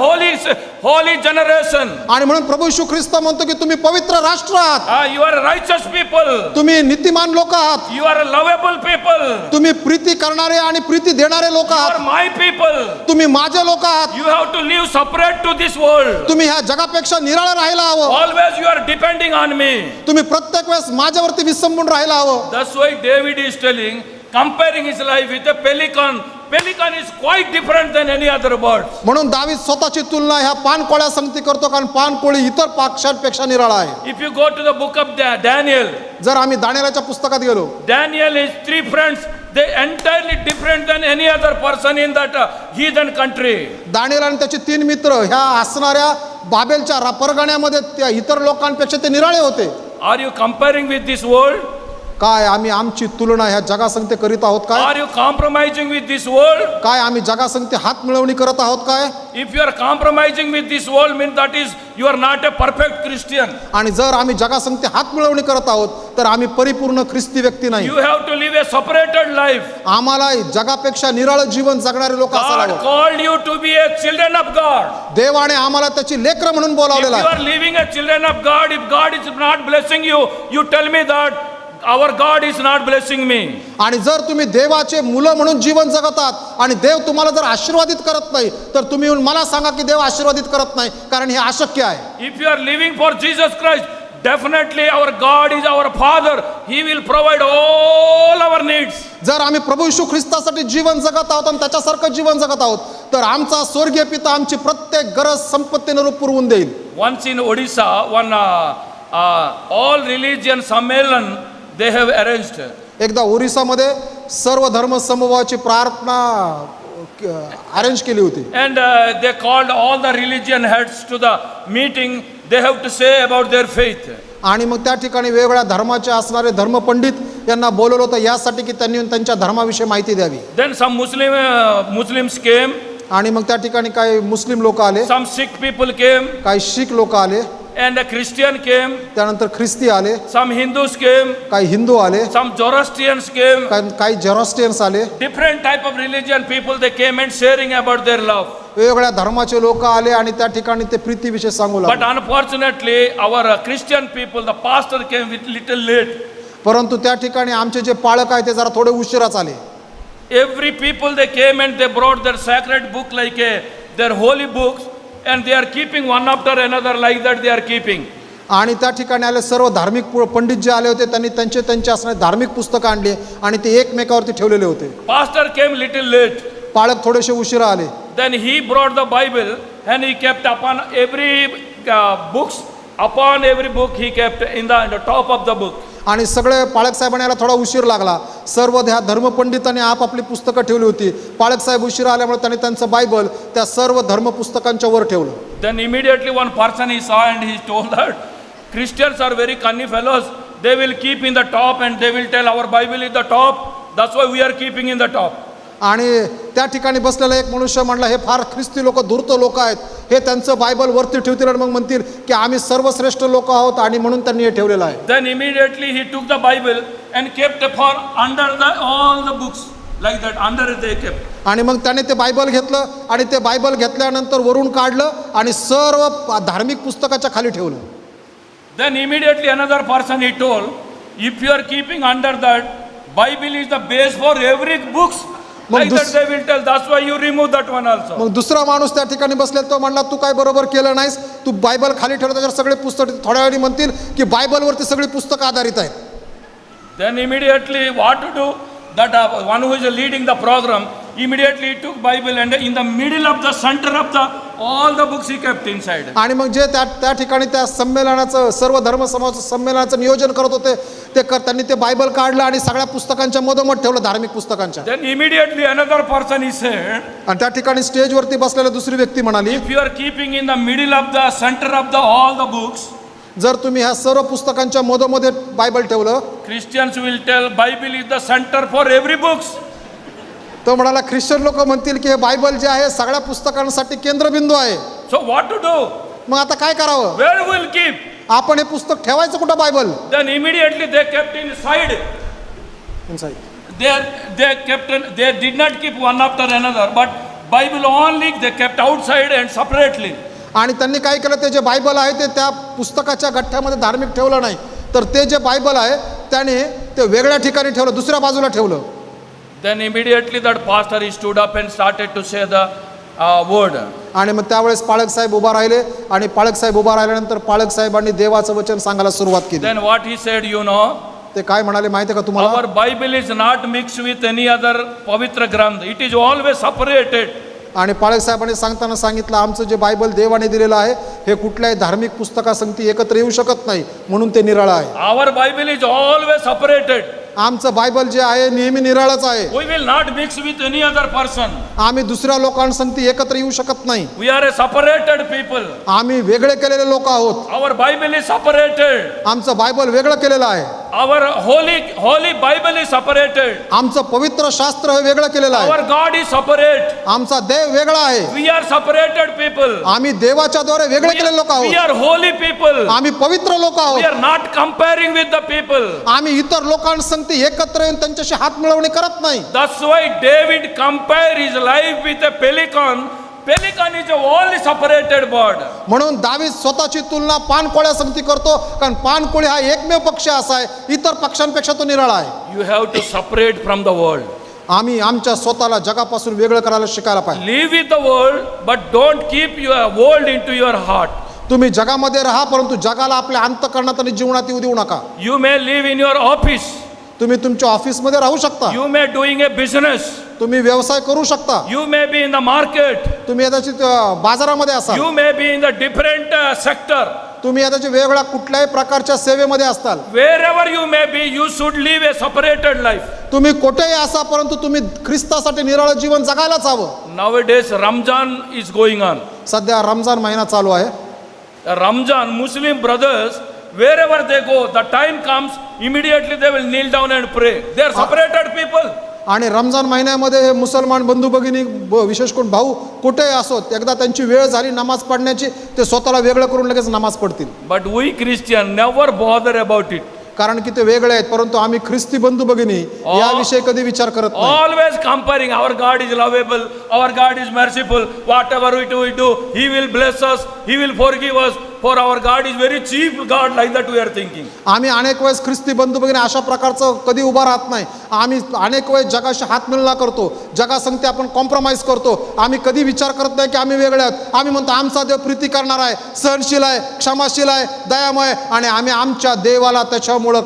[SPEAKER 1] holy generation.
[SPEAKER 2] आणि म्हणून प्रभू येशू ख्रिस्त म्हणतो की तुम्ही पवित्र राष्ट्र आहात.
[SPEAKER 1] You are righteous people.
[SPEAKER 2] तुम्ही नीतिमान लोक आहात.
[SPEAKER 1] You are lovable people.
[SPEAKER 2] तुम्ही प्रीती करणारे आणि प्रीती देणारे लोक
[SPEAKER 1] You are
[SPEAKER 2] आहात.
[SPEAKER 1] my people.
[SPEAKER 2] तुम्ही माझे लोक आहात.
[SPEAKER 1] You have to live separate to this world.
[SPEAKER 2] तुम्ही ह्या जगापेक्षा निराळे राहायला हवं.
[SPEAKER 1] Always you are depending on me.
[SPEAKER 2] तुम्ही प्रत्येक वेळेस माझ्यावरती विसंबून राहायला हवं.
[SPEAKER 1] That's why David is telling, comparing his life with a pelican. Pelican is quite different than any other bird.
[SPEAKER 2] म्हणून दावीद स्वतःची तुलना ह्या पानकोळ्या संगती करतो, कारण पानकोळी इतर पक्ष्यांपेक्षा निराळा आहे.
[SPEAKER 1] If you go to the book of Daniel,
[SPEAKER 2] जर आम्ही दानिएलच्या पुस्तकात गेलो,
[SPEAKER 1] Daniel is three friends. They entirely different than any other person in that heathen country.
[SPEAKER 2] Daniel आणि त्याचे 3 मित्र ह्या असणाऱ्या बाबेलच्या परगण्यामध्ये त्या इतर लोकांपेक्षा ते निराळे होते.
[SPEAKER 1] Are you comparing with this world?
[SPEAKER 2] काय आम्ही आमची तुलना ह्या जगासंगती करीत आहोत काय?
[SPEAKER 1] Are you compromising with this world?
[SPEAKER 2] काय आम्ही जगासंगती हात मिळवणी करत आहोत काय?
[SPEAKER 1] If you are compromising with this world, means that is you are not a perfect Christian.
[SPEAKER 2] आणि जर आम्ही जगासंगती हात मिळवणी करत आहोत तर आम्ही परिपूर्ण ख्रिस्ती व्यक्ती नाही.
[SPEAKER 1] You have to live a separated life.
[SPEAKER 2] आम्हाला जगापेक्षा निराळं जीवन जगणारे लोक असायला
[SPEAKER 1] God
[SPEAKER 2] हवं.
[SPEAKER 1] called you to be a children of God.
[SPEAKER 2] देवाने आम्हाला त्याची लेकरं म्हणून
[SPEAKER 1] If
[SPEAKER 2] बोलावलेलं
[SPEAKER 1] you
[SPEAKER 2] आहे.
[SPEAKER 1] are living a children of God, if God is not blessing you, you tell me that our God is not blessing me.
[SPEAKER 2] आणि जर तुम्ही देवाचे मुलं म्हणून जीवन जगत आहात आणि देव तुम्हाला जर आशीर्वादित करत नाही तर तुम्ही येऊन मला सांगा की देव आशीर्वादित करत नाही, कारण हे अशक्य आहे.
[SPEAKER 1] If you are living for Jesus Christ, definitely our God is our Father. He will provide all our needs.
[SPEAKER 2] जर आम्ही प्रभू येशू ख्रिस्तासाठी जीवन जगत आहोत आणि त्याच्यासारखं जीवन जगत आहोत तर आमचा स्वर्गीय पिता आमची प्रत्येक गरज संपत्तीने पुरवून देईल.
[SPEAKER 1] Once in Odisha, one all religion sammelan they have arranged.
[SPEAKER 2] एकदा ओरिसामध्ये सर्व धर्म समूहाची प्रार्थना अरेंज केली होती.
[SPEAKER 1] And they called all the religion heads to the meeting. They have to say about their faith.
[SPEAKER 2] आणि मग त्या ठिकाणी वेगवेगळ्या धर्माचे असणारे धर्मपंडित यांना बोलवलं होतं यासाठी की त्यांनी त्यांच्या धर्माविषयी माहिती द्यावी.
[SPEAKER 1] Then some Muslims came.
[SPEAKER 2] आणि मग त्या ठिकाणी काही मुस्लिम लोक आले,
[SPEAKER 1] Some Sikh people came.
[SPEAKER 2] काही शीख लोक आले,
[SPEAKER 1] And a Christian came.
[SPEAKER 2] त्यानंतर ख्रिस्ती आले,
[SPEAKER 1] Some Hindus came.
[SPEAKER 2] काही हिंदू आले,
[SPEAKER 1] Some Zoroastrians came.
[SPEAKER 2] काही झेरॉस्ट्रियन्स आले.
[SPEAKER 1] Different type of religion people they came and sharing about their love.
[SPEAKER 2] वेगवेगळ्या धर्माचे लोक आले आणि त्या ठिकाणी ते प्रीतीविषयी सांगू
[SPEAKER 1] But
[SPEAKER 2] लागले.
[SPEAKER 1] unfortunately, our Christian people, the pastor came with little late.
[SPEAKER 2] परंतु त्या ठिकाणी आमचे जे पाळक आहेत ते जरा थोडे उशिराच आले.
[SPEAKER 1] Every people they came and they brought their sacred book like their holy books, and they are keeping one after another like that they are keeping.
[SPEAKER 2] आणि त्या ठिकाणी आले सर्व धार्मिक पंडित जे आले होते त्यांनी त्यांचे असणारे धार्मिक पुस्तकं आणली आणि ते एकमेकावरती ठेवलेले होते.
[SPEAKER 1] Pastor came little late.
[SPEAKER 2] पाळक थोडेसे उशिरा आले.
[SPEAKER 1] Then he brought the Bible and he kept upon every books, upon every book he kept in the top of the book.
[SPEAKER 2] आणि सगळे पाळक साहेबांना याला थोडा उशीर लागला. सर्व ह्या धर्मपंडितांनी आपापली पुस्तकं ठेवली होती. पाळक साहेब उशीर आल्यामुळे त्यांनी त्यांचं बायबल त्या सर्व धर्मपुस्तकांच्या वर ठेवलं.
[SPEAKER 1] Then immediately one person he saw and he told that Christians are very cunning fellows. They will keep in the top and they will tell our Bible is the top. That's why we are keeping in the top.
[SPEAKER 2] आणि त्या ठिकाणी बसलेला एक मनुष्य म्हणला, हे फार ख्रिस्ती लोक धूर्त लोक आहेत, हे त्यांचं बायबल वरती ठेवतील आणि मग म्हणतील की आम्ही सर्वश्रेष्ठ लोक आहोत आणि म्हणून त्यांनी हे ठेवलेलं आहे.
[SPEAKER 1] Then immediately he took the Bible and kept for under all the books like that under they kept.
[SPEAKER 2] आणि मग त्याने ते बायबल घेतलं आणि ते बायबल घेतल्यानंतर वरून काढलं आणि सर्व धार्मिक पुस्तकाच्या खाली ठेवलं.
[SPEAKER 1] Then immediately another person he told, if you are keeping under that, Bible is the base for every books
[SPEAKER 2] मग
[SPEAKER 1] Like that they will tell, that's why you remove that one also.
[SPEAKER 2] मग दुसरा माणूस त्या ठिकाणी बसलेला तो म्हणला तू काय बरोबर केलं नाहीस, तू बायबल खाली ठेवलं त्याच्यावर सगळे पुस्तक. थोड्या वेळाने म्हणतील की बायबलवरती सगळी पुस्तकं आधारित आहेत.
[SPEAKER 1] Then immediately what to do? That one who is leading the program, immediately he took Bible and in the middle of the center of the all the books he kept inside.
[SPEAKER 2] आणि मग जे त्या ठिकाणी त्या संमेलनाचं सर्व धर्म समाज संमेलनाचं नियोजन करत होते त्यांनी ते बायबल काढलं आणि सगळ्या पुस्तकांच्या मधोमध ठेवलं, धार्मिक पुस्तकांच्या.
[SPEAKER 1] Then immediately another person he said,
[SPEAKER 2] आणि त्या ठिकाणी स्टेजवरती बसलेल्या दुसरी व्यक्ती म्हणाली,
[SPEAKER 1] if you are keeping in the middle of the center of the all the books,
[SPEAKER 2] जर तुम्ही ह्या सर्व पुस्तकांच्या मधोमध्ये बायबल ठेवलं,
[SPEAKER 1] Christians will tell Bible is the center for every books.
[SPEAKER 2] तो म्हणाला ख्रिश्चन लोक म्हणतील की हे बायबल जे आहे सगळ्या पुस्तकांसाठी केंद्रबिंदू आहे.
[SPEAKER 1] So what to do?
[SPEAKER 2] मग आता काय करावं?
[SPEAKER 1] Where will keep?
[SPEAKER 2] आपण हे पुस्तक ठेवायचं कुठं Bible?
[SPEAKER 1] Then immediately they kept inside. They did not keep one after another, but Bible only they kept outside and separately.
[SPEAKER 2] आणि त्यांनी काय केलं, ते जे बायबल आहे ते त्या पुस्तकाच्या गठ्ठ्यामध्ये धार्मिक ठेवलं नाही, तर ते जे बायबल आहे त्याने ते वेगळ्या ठिकाणी ठेवलं, दुसऱ्या बाजूला ठेवलं.
[SPEAKER 1] Then immediately that pastor he stood up and started to say the word.
[SPEAKER 2] आणि मग त्यावेळेस पाळक साहेब उभा राहिले आणि पाळक साहेब उभा राहिल्यानंतर पाळक साहेबांनी देवाचं वचन सांगायला सुरुवात केली.
[SPEAKER 1] Then what he said, you know,
[SPEAKER 2] ते काय म्हणाले माहिती आहे का तुम्हाला?
[SPEAKER 1] our Bible is not mixed with any other pavitra granth. It is always separated.
[SPEAKER 2] आणि पाळक साहेबांनी सांगताना सांगितलं आमचं जे बायबल देवाने दिलेलं आहे हे कुठल्याही धार्मिक पुस्तकासंगती एकत्र येऊ शकत नाही, म्हणून ते निराळं आहे.
[SPEAKER 1] Our Bible is always separated.
[SPEAKER 2] आमचं बायबल जे आहे नेहमी निराळच आहे.
[SPEAKER 1] We will not mix with any other person.
[SPEAKER 2] आम्ही दुसऱ्या लोकांसंगती एकत्र येऊ शकत नाही.
[SPEAKER 1] We are a separated people.
[SPEAKER 2] आम्ही वेगळे केलेले लोक आहोत.
[SPEAKER 1] Our Bible is separated.
[SPEAKER 2] आमचं बायबल वेगळं केलेलं आहे.
[SPEAKER 1] Our holy Bible is separated.
[SPEAKER 2] आमचं पवित्र शास्त्र हे वेगळं केलेलं आहे.
[SPEAKER 1] Our God is separate.
[SPEAKER 2] आमचा देव वेगळा आहे.
[SPEAKER 1] We are separated people.
[SPEAKER 2] आम्ही देवाच्या द्वारे वेगळे केलेले लोक
[SPEAKER 1] We
[SPEAKER 2] आहोत.
[SPEAKER 1] are holy people.
[SPEAKER 2] आम्ही पवित्र लोक
[SPEAKER 1] We
[SPEAKER 2] आहोत.
[SPEAKER 1] are not comparing with the people.
[SPEAKER 2] आम्ही इतर लोकांसंगती एकत्र येऊन त्यांच्याशी हात मिळवणी करत नाही.
[SPEAKER 1] That's why David compared his life with a pelican. Pelican is a only separated bird.
[SPEAKER 2] म्हणून दावीद स्वतःची तुलना पानकोळ्यासंगती करतो, कारण पानकोळी हा एकमेव पक्षी असा आहे, इतर पक्ष्यांपेक्षा तो निराळा आहे.
[SPEAKER 1] You have to separate from the world.
[SPEAKER 2] आम्ही आमच्या स्वतःला जगापासून वेगळं करायला शिकायला पाहिजे.
[SPEAKER 1] Live with the world, but don't keep your world into your heart.
[SPEAKER 2] तुम्ही जगामध्ये राहा, परंतु जगाला आपल्या अंतःकरणात आणि जीवनात येऊ देऊ नका.
[SPEAKER 1] You may live in your office.
[SPEAKER 2] तुम्ही तुमच्या ऑफिसमध्ये राहू शकता.
[SPEAKER 1] You may doing a business.
[SPEAKER 2] तुम्ही व्यवसाय करू शकता.
[SPEAKER 1] You may be in the market.
[SPEAKER 2] तुम्ही कदाचित बाजारामध्ये असाल.
[SPEAKER 1] You may be in the different sector.
[SPEAKER 2] तुम्ही कदाचित वेगवेगळ्या कुठल्याही प्रकारच्या सेवेमध्ये असताल.
[SPEAKER 1] Wherever you may be, you should live a separated life.
[SPEAKER 2] तुम्ही कुठेही असा, परंतु तुम्ही ख्रिस्तासाठी निराळं जीवन जगायलाच हवं.
[SPEAKER 1] Nowadays Ramzan is going on.
[SPEAKER 2] सध्या रमजान महिना चालू आहे.
[SPEAKER 1] Ramzan, Muslim brothers, wherever they go, the time comes, immediately they will kneel down and pray. They are separated people.
[SPEAKER 2] आणि रमजान महिन्यामध्ये हे मुसलमान बंधू भगिनी विशेष करून भाऊ कुठेही असोत, एकदा त्यांची वेळ झाली नमाज पढण्याची, ते स्वतःला वेगळं करून लगेच नमाज पढतील.
[SPEAKER 1] But we Christian never bother about it.
[SPEAKER 2] कारण की ते वेगळे आहेत, परंतु आम्ही ख्रिस्ती बंधू भगिनी याविषयी कधी विचार करत नाही.
[SPEAKER 1] Always comparing, our God is lovable, our God is merciful, whatever we do, He will bless us, He will forgive us, for our God is very cheap God, like that we are thinking.
[SPEAKER 2] आम्ही अनेक वेळेस ख्रिस्ती बंधू भगिनी अशा प्रकारचं कधी उभा राहत नाही. आम्ही अनेक वेळेस जगाशी हात मिळवणा करतो, जगासंगती आपण कॉम्प्रोमाइज करतो. आम्ही कधी विचार करत नाही की आम्ही वेगळे आहोत. आम्ही म्हणतो आमचा देव प्रीती करणार आहे, सहनशील आहे, क्षमाशील आहे, दयामय, आणि आम्ही आमच्या देवाला त्याच्यामुळं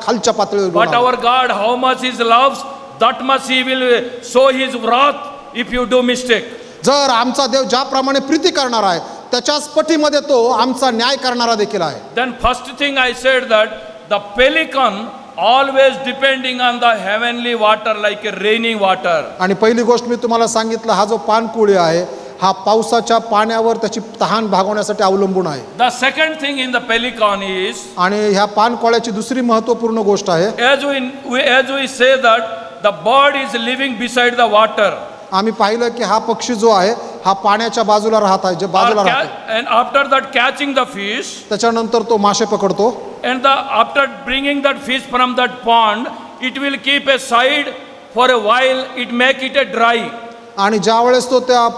[SPEAKER 2] खालच्या पातळीवर घेऊन
[SPEAKER 1] But
[SPEAKER 2] आलो.
[SPEAKER 1] our God, how much He loves, that much He will show His wrath if you do mistake.
[SPEAKER 2] जर आमचा देव ज्याप्रमाणे प्रीती करणार आहे त्याच्याच पटीमध्ये तो आमचा न्याय करणारा देखील आहे.
[SPEAKER 1] Then first thing I said that the pelican always depending on the heavenly water like a raining water.
[SPEAKER 2] आणि पहिली गोष्ट मी तुम्हाला सांगितलं, हा जो पानकोळी आहे हा पावसाच्या पाण्यावर त्याची तहान भागवण्यासाठी अवलंबून आहे.
[SPEAKER 1] The second thing in the pelican is,
[SPEAKER 2] आणि ह्या पानकोळ्याची दुसरी महत्त्वपूर्ण गोष्ट आहे,
[SPEAKER 1] as we say that the bird is living beside the water.
[SPEAKER 2] आम्ही पाहिलं की हा पक्षी जो आहे हा पाण्याच्या बाजूला राहत आहे, जे बाजूला राहतो.
[SPEAKER 1] And after that catching the fish,
[SPEAKER 2] त्याच्यानंतर तो मासे पकडतो.
[SPEAKER 1] and after bringing that fish from that pond, it will keep aside for a while, it make it a dry.
[SPEAKER 2] आणि ज्या वेळेस तो त्या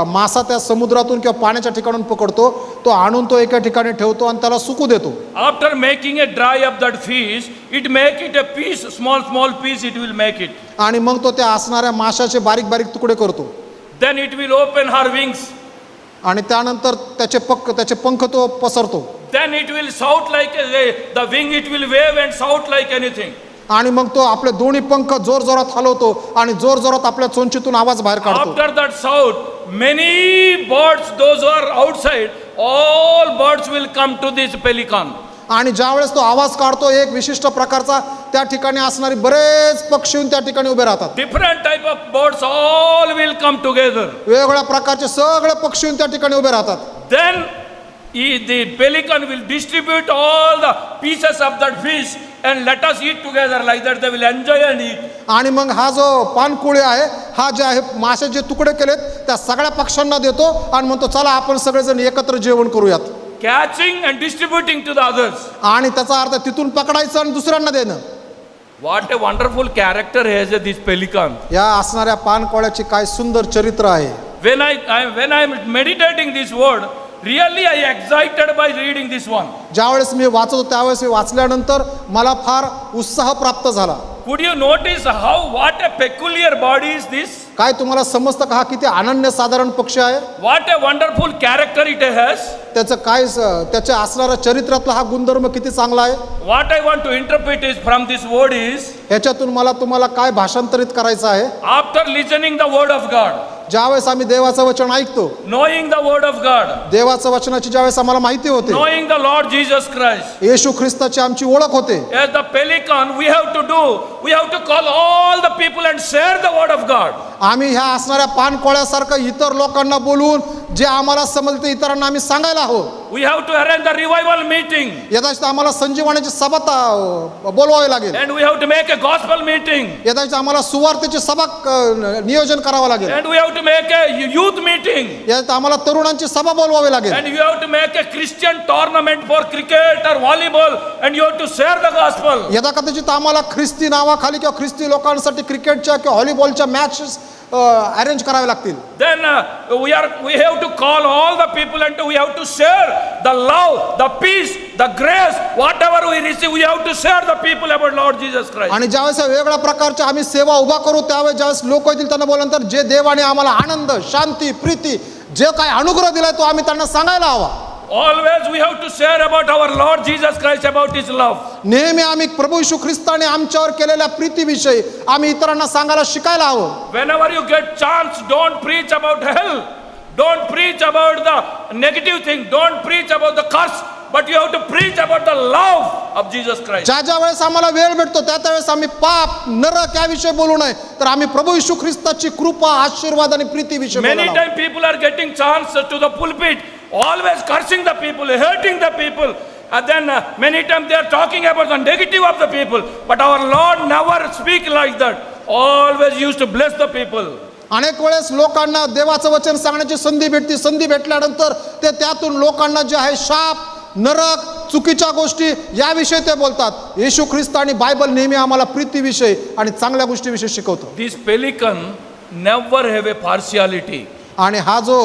[SPEAKER 2] मासा त्या समुद्रातून किंवा पाण्याच्या ठिकाणून पकडतो तो आणून तो एका ठिकाणी ठेवतो आणि त्याला सुकू देतो.
[SPEAKER 1] After making it dry up that fish, it make it a piece, small piece it will make it.
[SPEAKER 2] आणि मग तो त्या असणाऱ्या माशाचे बारीक बारीक तुकडे करतो.
[SPEAKER 1] Then it will open her wings.
[SPEAKER 2] आणि त्यानंतर त्याचे पंख तो पसरतो.
[SPEAKER 1] Then it will shout like the wing it will wave and shout like anything.
[SPEAKER 2] आणि मग तो आपले दोन्ही पंख जोर जोरात हलवतो आणि जोर जोरात आपल्या चोंचीतून आवाज बाहेर काढतो.
[SPEAKER 1] After that shout, many birds, those who are outside, all birds will come to this pelican.
[SPEAKER 2] आणि ज्यावेळेस तो आवाज काढतो एक विशिष्ट प्रकारचा, त्या ठिकाणी असणारी बरेच पक्षी येऊन त्या ठिकाणी उभे राहतात.
[SPEAKER 1] Different type of birds all will come together.
[SPEAKER 2] वेगवेगळ्या प्रकारचे सगळे पक्षी येऊन त्या ठिकाणी उभे राहतात.
[SPEAKER 1] Then the pelican will distribute all the pieces of that fish and let us eat together, like that they will enjoy and eat.
[SPEAKER 2] आणि मग हा जो पानकुळे आहे, हा जे आहे मासे जे तुकडे केलेत त्या सगळ्या पक्ष्यांना देतो आणि म्हणतो चला आपण सगळेजण एकत्र जेवण करूयात.
[SPEAKER 1] Catching and distributing to the others.
[SPEAKER 2] आणि त्याचा अर्थ तिथून पकडायचं आणि दुसऱ्यांना देणं.
[SPEAKER 1] What a wonderful character has this pelican.
[SPEAKER 2] या असणाऱ्या पानकोळ्याची काय सुंदर चरित्र आहे.
[SPEAKER 1] When I am meditating this word, really I excited by reading this one.
[SPEAKER 2] ज्यावेळेस मी वाचतो त्यावेळेस मी वाचल्यानंतर मला फार उत्साह प्राप्त झाला.
[SPEAKER 1] Could you notice what a peculiar body is this?
[SPEAKER 2] काय तुम्हाला समजतं का हा किती अनन्यसाधारण पक्षी आहे.
[SPEAKER 1] What a wonderful character it has.
[SPEAKER 2] त्याचं काय त्याच्या असणाऱ्या चरित्रातला हा गुणधर्म किती चांगला आहे.
[SPEAKER 1] What I want to interpret is from this word is,
[SPEAKER 2] ह्याच्यातून मला तुम्हाला काय भाषांतरित करायचं आहे.
[SPEAKER 1] after listening the word of God,
[SPEAKER 2] ज्यावेळेस आम्ही देवाचं वचन ऐकतो,
[SPEAKER 1] knowing the word of God,
[SPEAKER 2] देवाचं वचनाची ज्यावेळेस आम्हाला माहिती होते,
[SPEAKER 1] knowing the Lord Jesus Christ,
[SPEAKER 2] येशू ख्रिस्ताची आमची ओळख होते.
[SPEAKER 1] as the pelican we have to call all the people and share the word of God.
[SPEAKER 2] आम्ही ह्या असणाऱ्या पानकोळ्यासारखं इतर लोकांना बोलून जे आम्हाला समजते इतरांना आम्ही सांगायला हवं.
[SPEAKER 1] We have to arrange the revival meeting,
[SPEAKER 2] यथाचित आम्हाला संजीवनाची सभा बोलवावी लागेल.
[SPEAKER 1] and we have to make a gospel meeting,
[SPEAKER 2] यथाचित आम्हाला सुवार्तेची सभा नियोजन करावं लागेल.
[SPEAKER 1] and we have to make a youth meeting,
[SPEAKER 2] यात आम्हाला तरुणांची सभा बोलवावी लागेल.
[SPEAKER 1] and you have to make a Christian tournament for cricket or volleyball, and you have to share the gospel.
[SPEAKER 2] यथाकथित आम्हाला ख्रिस्ती नावाखाली किंवा ख्रिस्ती लोकांसाठी क्रिकेटच्या किंवा व्हॉलीबॉलच्या मॅचेस अरेंज करावे लागतील.
[SPEAKER 1] Then we have to call all the people and we have to share the love, the peace, the grace, whatever we receive, we have to share the people about Lord Jesus Christ.
[SPEAKER 2] आणि ज्यावेळेस वेगळ्या प्रकारच्या आम्ही सेवा उभा करू त्यावेळेस ज्यावेळेस लोक येतील त्यांना बोलल्यानंतर जे देवाने आम्हाला आनंद, शांती, प्रीती, जे काय अनुग्रह दिलाय तो आम्ही त्यांना सांगायला हवा.
[SPEAKER 1] Always we have to share about our Lord Jesus Christ, about His love.
[SPEAKER 2] नेहमी आम्ही प्रभू येशू ख्रिस्ताने आमच्यावर केलेल्या प्रीतीविषयी आम्ही इतरांना सांगायला शिकायला हवं.
[SPEAKER 1] Whenever you get chance, don't preach about hell, don't preach about the negative thing, don't preach about the curse, but you have to preach about the love of Jesus Christ.
[SPEAKER 2] ज्या वेळेस आम्हाला वेळ भेटतो त्यावेळेस आम्ही पाप, नरक याविषयी बोलू नये, तर आम्ही प्रभू येशू ख्रिस्ताची कृपा, आशीर्वाद आणि प्रीतीविषयी
[SPEAKER 1] Many
[SPEAKER 2] बोलायला हवं.
[SPEAKER 1] times people are getting chance to the pulpit, always cursing the people, hurting the people, and then many times they are talking about the negative of the people, but our Lord never speak like that, always used to bless the people.
[SPEAKER 2] अनेक वेळेस लोकांना देवाचं वचन सांगण्याची संधी भेटते. संधी भेटल्यानंतर ते त्यातून लोकांना जे आहे शाप, नरक, चुकीच्या गोष्टी याविषयी ते बोलतात. येशू ख्रिस्त आणि बायबल नेहमी आम्हाला प्रीतीविषयी आणि चांगल्या गोष्टीविषयी शिकवतो.
[SPEAKER 1] This pelican never have a partiality.
[SPEAKER 2] आणि हा जो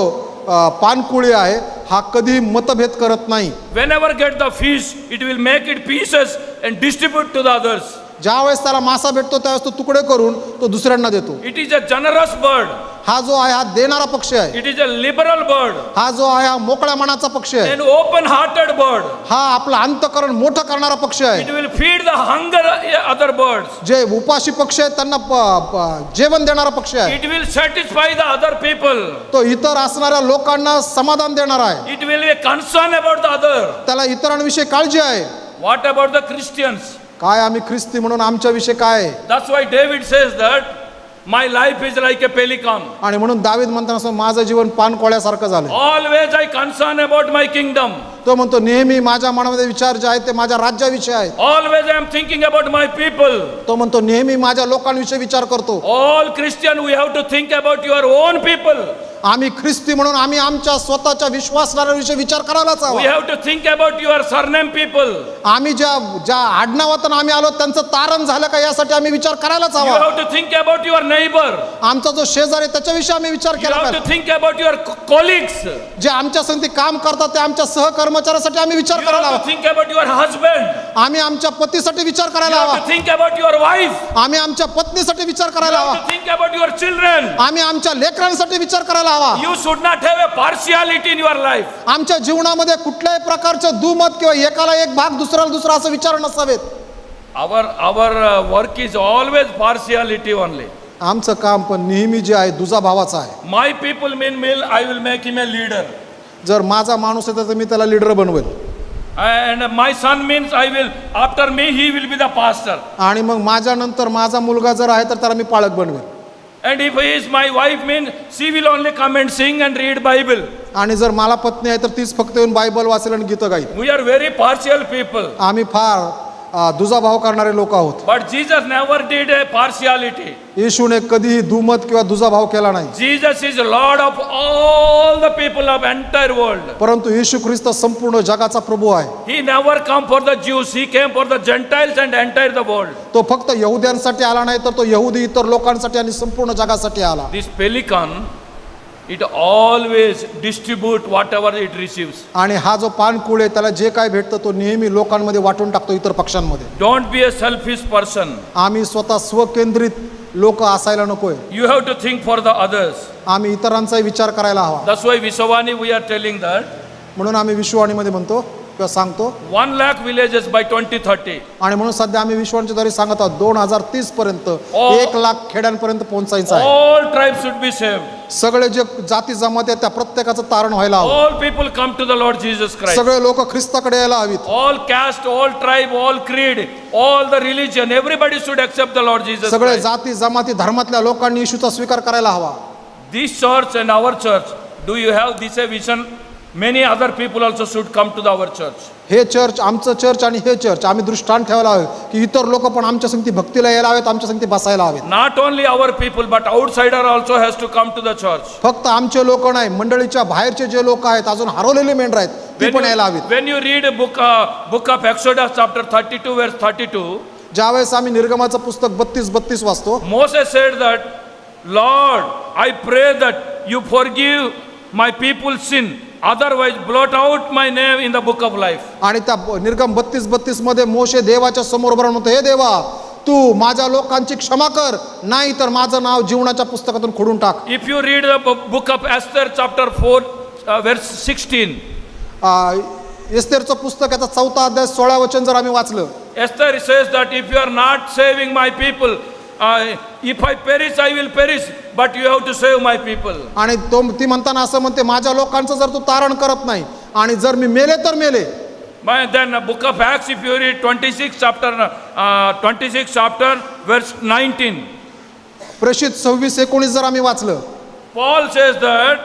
[SPEAKER 2] पानकुळी आहे हा कधी मतभेद करत नाही.
[SPEAKER 1] Whenever get the fish, it will make it pieces and distribute to the others.
[SPEAKER 2] ज्यावेळेस त्याला मासा भेटतो त्यावेळेस तो तुकडे करून तो दुसऱ्यांना देतो.
[SPEAKER 1] It is a generous bird.
[SPEAKER 2] हा जो आहे हा देणारा पक्षी आहे.
[SPEAKER 1] It is a liberal bird.
[SPEAKER 2] हा जो आहे हा मोकळ्या मनाचा पक्षी आहे.
[SPEAKER 1] An open-hearted bird.
[SPEAKER 2] हा आपलं अंतःकरण मोठं करणारा पक्षी आहे.
[SPEAKER 1] It will feed the hunger other birds.
[SPEAKER 2] जे उपाशी पक्षी आहेत त्यांना जेवण देणारा पक्षी आहे.
[SPEAKER 1] It will satisfy the other people.
[SPEAKER 2] तो इतर असणाऱ्या लोकांना समाधान देणारा आहे.
[SPEAKER 1] It will be concerned about the other.
[SPEAKER 2] त्याला इतरांविषयी काळजी आहे.
[SPEAKER 1] What about the Christians?
[SPEAKER 2] काय आम्ही ख्रिस्ती म्हणून आमच्याविषयी काय आहे.
[SPEAKER 1] That's why David says that my life is like a pelican.
[SPEAKER 2] आणि म्हणून दावीद म्हणताना माझं जीवन पानकोळ्यासारखं झालं.
[SPEAKER 1] Always I concern about my kingdom.
[SPEAKER 2] तो म्हणतो नेहमी माझ्या मनामध्ये विचार जे आहेत ते माझ्या राज्याविषयी आहेत.
[SPEAKER 1] Always I am thinking about my people.
[SPEAKER 2] तो म्हणतो नेहमी माझ्या लोकांविषयी विचार करतो.
[SPEAKER 1] All Christian we have to think about your own people.
[SPEAKER 2] आम्ही ख्रिस्ती म्हणून आम्ही आमच्या स्वतःच्या विश्वासणाऱ्याविषयी विचार करायलाच
[SPEAKER 1] We
[SPEAKER 2] हवा.
[SPEAKER 1] have to think about your surname people.
[SPEAKER 2] आम्ही ज्या आडनावातून आम्ही आलो त्यांचं तारण झालं का यासाठी आम्ही विचार करायलाच
[SPEAKER 1] You
[SPEAKER 2] हवा.
[SPEAKER 1] have to think about your neighbor.
[SPEAKER 2] आमचा जो शेजारी आहे त्याच्याविषयी आम्ही विचार
[SPEAKER 1] You
[SPEAKER 2] केला
[SPEAKER 1] have
[SPEAKER 2] पाहिजे.
[SPEAKER 1] to think about your colleagues.
[SPEAKER 2] जे आमच्या संगती काम करतात ते आमच्या सहकर्मचाऱ्यासाठी आम्ही विचार
[SPEAKER 1] You
[SPEAKER 2] करायला
[SPEAKER 1] have
[SPEAKER 2] हवा.
[SPEAKER 1] to think about your husband.
[SPEAKER 2] आम्ही आमच्या पतीसाठी विचार
[SPEAKER 1] You
[SPEAKER 2] करायला
[SPEAKER 1] have
[SPEAKER 2] हवा.
[SPEAKER 1] to think about your wife.
[SPEAKER 2] आम्ही आमच्या पत्नीसाठी विचार
[SPEAKER 1] You
[SPEAKER 2] करायला
[SPEAKER 1] have
[SPEAKER 2] हवा.
[SPEAKER 1] to think about your children.
[SPEAKER 2] आम्ही आमच्या लेकरांसाठी विचार करायला हवा.
[SPEAKER 1] You should not have a partiality in your life.
[SPEAKER 2] आमच्या जीवनामध्ये कुठल्याही प्रकारचं दुमत किंवा एकाला एक भाग दुसऱ्याला दुसरा असं विचार नसावेत.
[SPEAKER 1] Our work is always partiality only.
[SPEAKER 2] आमचं काम पण नेहमी जे आहे दुजाभावाचं आहे.
[SPEAKER 1] My people mean I will make him a leader.
[SPEAKER 2] जर माझा माणूस आहे तर मी त्याला लीडर बनवेल
[SPEAKER 1] And my son means after me he will be the pastor.
[SPEAKER 2] आणि मग माझ्या नंतर माझा मुलगा जर आहे तर त्याला मी पालक बनवेल.
[SPEAKER 1] And if he is my wife means she will only come and sing and read Bible.
[SPEAKER 2] आणि जर मला पत्नी आहे तर तीच फक्त येऊन बायबल वाचेल आणि गीतं गाईल.
[SPEAKER 1] We are very partial people.
[SPEAKER 2] आम्ही फार दुजाभाव करणारे लोक आहोत.
[SPEAKER 1] But Jesus never did a partiality.
[SPEAKER 2] येशूने कधीही दुमत किंवा दुजाभाव केला नाही.
[SPEAKER 1] Jesus is Lord of all the people of entire world.
[SPEAKER 2] परंतु येशू ख्रिस्त संपूर्ण जगाचा प्रभू आहे.
[SPEAKER 1] He never come for the Jews. He came for the Gentiles and entire the world.
[SPEAKER 2] तो फक्त यहुद्यांसाठी आला नाही तर तो यहुदी इतर लोकांसाठी आणि संपूर्ण जगासाठी आला.
[SPEAKER 1] This pelican, it always distribute whatever it receives.
[SPEAKER 2] आणि हा जो पानकुळ आहे त्याला जे काय भेटतं तो नेहमी लोकांमध्ये वाटून टाकतो इतर पक्षांमध्ये.
[SPEAKER 1] Don't be a selfish person.
[SPEAKER 2] आम्ही स्वतः स्वकेंद्रित लोक असायला नकोय.
[SPEAKER 1] You have to think for the others.
[SPEAKER 2] आम्ही इतरांचाही विचार करायला हवा.
[SPEAKER 1] That's why Visavani we are telling that
[SPEAKER 2] म्हणून आम्ही विश्ववाणीमध्ये म्हणतो किंवा सांगतो
[SPEAKER 1] 1 lakh villages by 2030.
[SPEAKER 2] आणि म्हणून सध्या आम्ही विश्वांच्या द्वारे सांगत आहोत 2030 पर्यंत 1 लाख खेड्यांपर्यंत पोहोचायचं आहे.
[SPEAKER 1] All tribes should be saved.
[SPEAKER 2] सगळे जे जाती जमात आहेत त्या प्रत्येकाचं तारण व्हायला हवं.
[SPEAKER 1] All people come to the Lord Jesus Christ.
[SPEAKER 2] सगळे लोक ख्रिस्ताकडे यायला हवीत.
[SPEAKER 1] All caste, all tribe, all creed, all the religion, everybody should accept the Lord Jesus
[SPEAKER 2] सगळे
[SPEAKER 1] Christ.
[SPEAKER 2] जाती जमाती धर्मातल्या लोकांनी येशूचा स्वीकार करायला हवा.
[SPEAKER 1] This church and our church, do you have this a vision? Many other people also should come to our church.
[SPEAKER 2] हे चर्च आमचं चर्च आणि हे चर्च आम्ही दृष्टांत ठेवायला हवे की इतर लोक पण आमच्या संगती भक्तीला यायला हवेत, आमच्या संगती बसायला हवेत.
[SPEAKER 1] Not only our people, but outsider also has to come to the church.
[SPEAKER 2] फक्त आमचे लोक नाही, मंडळीच्या बाहेरचे जे लोक आहेत अजून हरवलेले मेंढर आहेत ते पण यायला हवीत.
[SPEAKER 1] When you read a book of Exodus chapter 32 verse 32,
[SPEAKER 2] ज्यावेळेस आम्ही निर्गमाचं पुस्तक 32 वाचतो,
[SPEAKER 1] Moses said that, Lord, I pray that you forgive my people's sin, otherwise blot out my name in the book of life.
[SPEAKER 2] आणि त्या निर्गम 32 मध्ये मोशे देवाच्या समोर उभा राहून म्हणतो, हे देवा तू माझ्या लोकांची क्षमा कर, नाही तर माझं नाव जीवनाच्या पुस्तकातून खोडून टाक.
[SPEAKER 1] If you read the book of Esther chapter 4 verse 16,
[SPEAKER 2] एस्तेरचं पुस्तक याचा 4 अध्याय 16 वचन जर आम्ही वाचलं,
[SPEAKER 1] Esther says that if you are not saving my people, if I perish, I will perish, but you have to save my people.
[SPEAKER 2] आणि ती म्हणताना असं म्हणते, माझ्या लोकांचं जर तू तारण करत नाही आणि जर मी मेले तर मेले.
[SPEAKER 1] Then book of Acts, if you read 26 chapter verse 19,
[SPEAKER 2] प्रेषित 26-19 जर आम्ही वाचलं,
[SPEAKER 1] Paul says that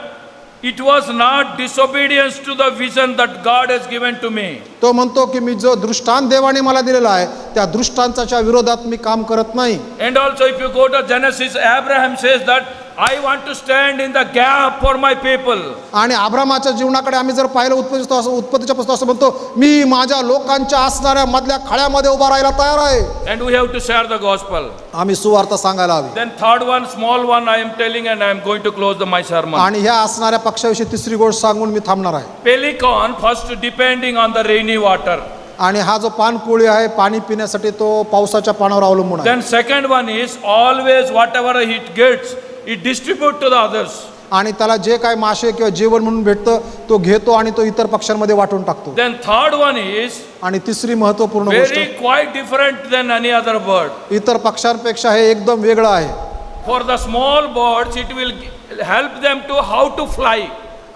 [SPEAKER 1] it was not disobedience to the vision that God has given to me.
[SPEAKER 2] तो म्हणतो की मी जो दृष्टांत देवाने मला दिलेला आहे त्या दृष्टांताच्या विरोधात मी काम करत नाही.
[SPEAKER 1] And also if you go to Genesis, Abraham says that I want to stand in the gap for my people.
[SPEAKER 2] आणि अब्रामाच्या जीवनाकडे आम्ही जर पाहिलं उत्पत्तीच्या पुस्तकात असं म्हणतो, मी माझ्या लोकांच्या असणाऱ्या मधल्या खळ्यामध्ये उभा राहायला तयार आहे.
[SPEAKER 1] And we have to share the gospel.
[SPEAKER 2] आम्ही सुवार्थ सांगायला हवी.
[SPEAKER 1] Then third one, small one I am telling, and I am going to close my sermon.
[SPEAKER 2] आणि ह्या असणाऱ्या पक्षाविषयी तिसरी गोष्ट सांगून मी थांबणार आहे.
[SPEAKER 1] Pelican first depending on the rainy water.
[SPEAKER 2] आणि हा जो पानकोळी आहे पाणी पिण्यासाठी तो पावसाच्या पाण्यावर अवलंबून आहे.
[SPEAKER 1] Then second one is always whatever it gets, it distribute to the others.
[SPEAKER 2] आणि त्याला जे काय मासे किंवा जेवण म्हणून भेटतं तो घेतो आणि तो इतर पक्ष्यांमध्ये वाटून टाकतो.
[SPEAKER 1] Then third one is
[SPEAKER 2] आणि तिसरी महत्त्वपूर्ण गोष्ट,
[SPEAKER 1] very quite different than any other bird.
[SPEAKER 2] इतर पक्ष्यांपेक्षा हे एकदम वेगळं आहे.
[SPEAKER 1] For the small birds, it will help them to how to fly.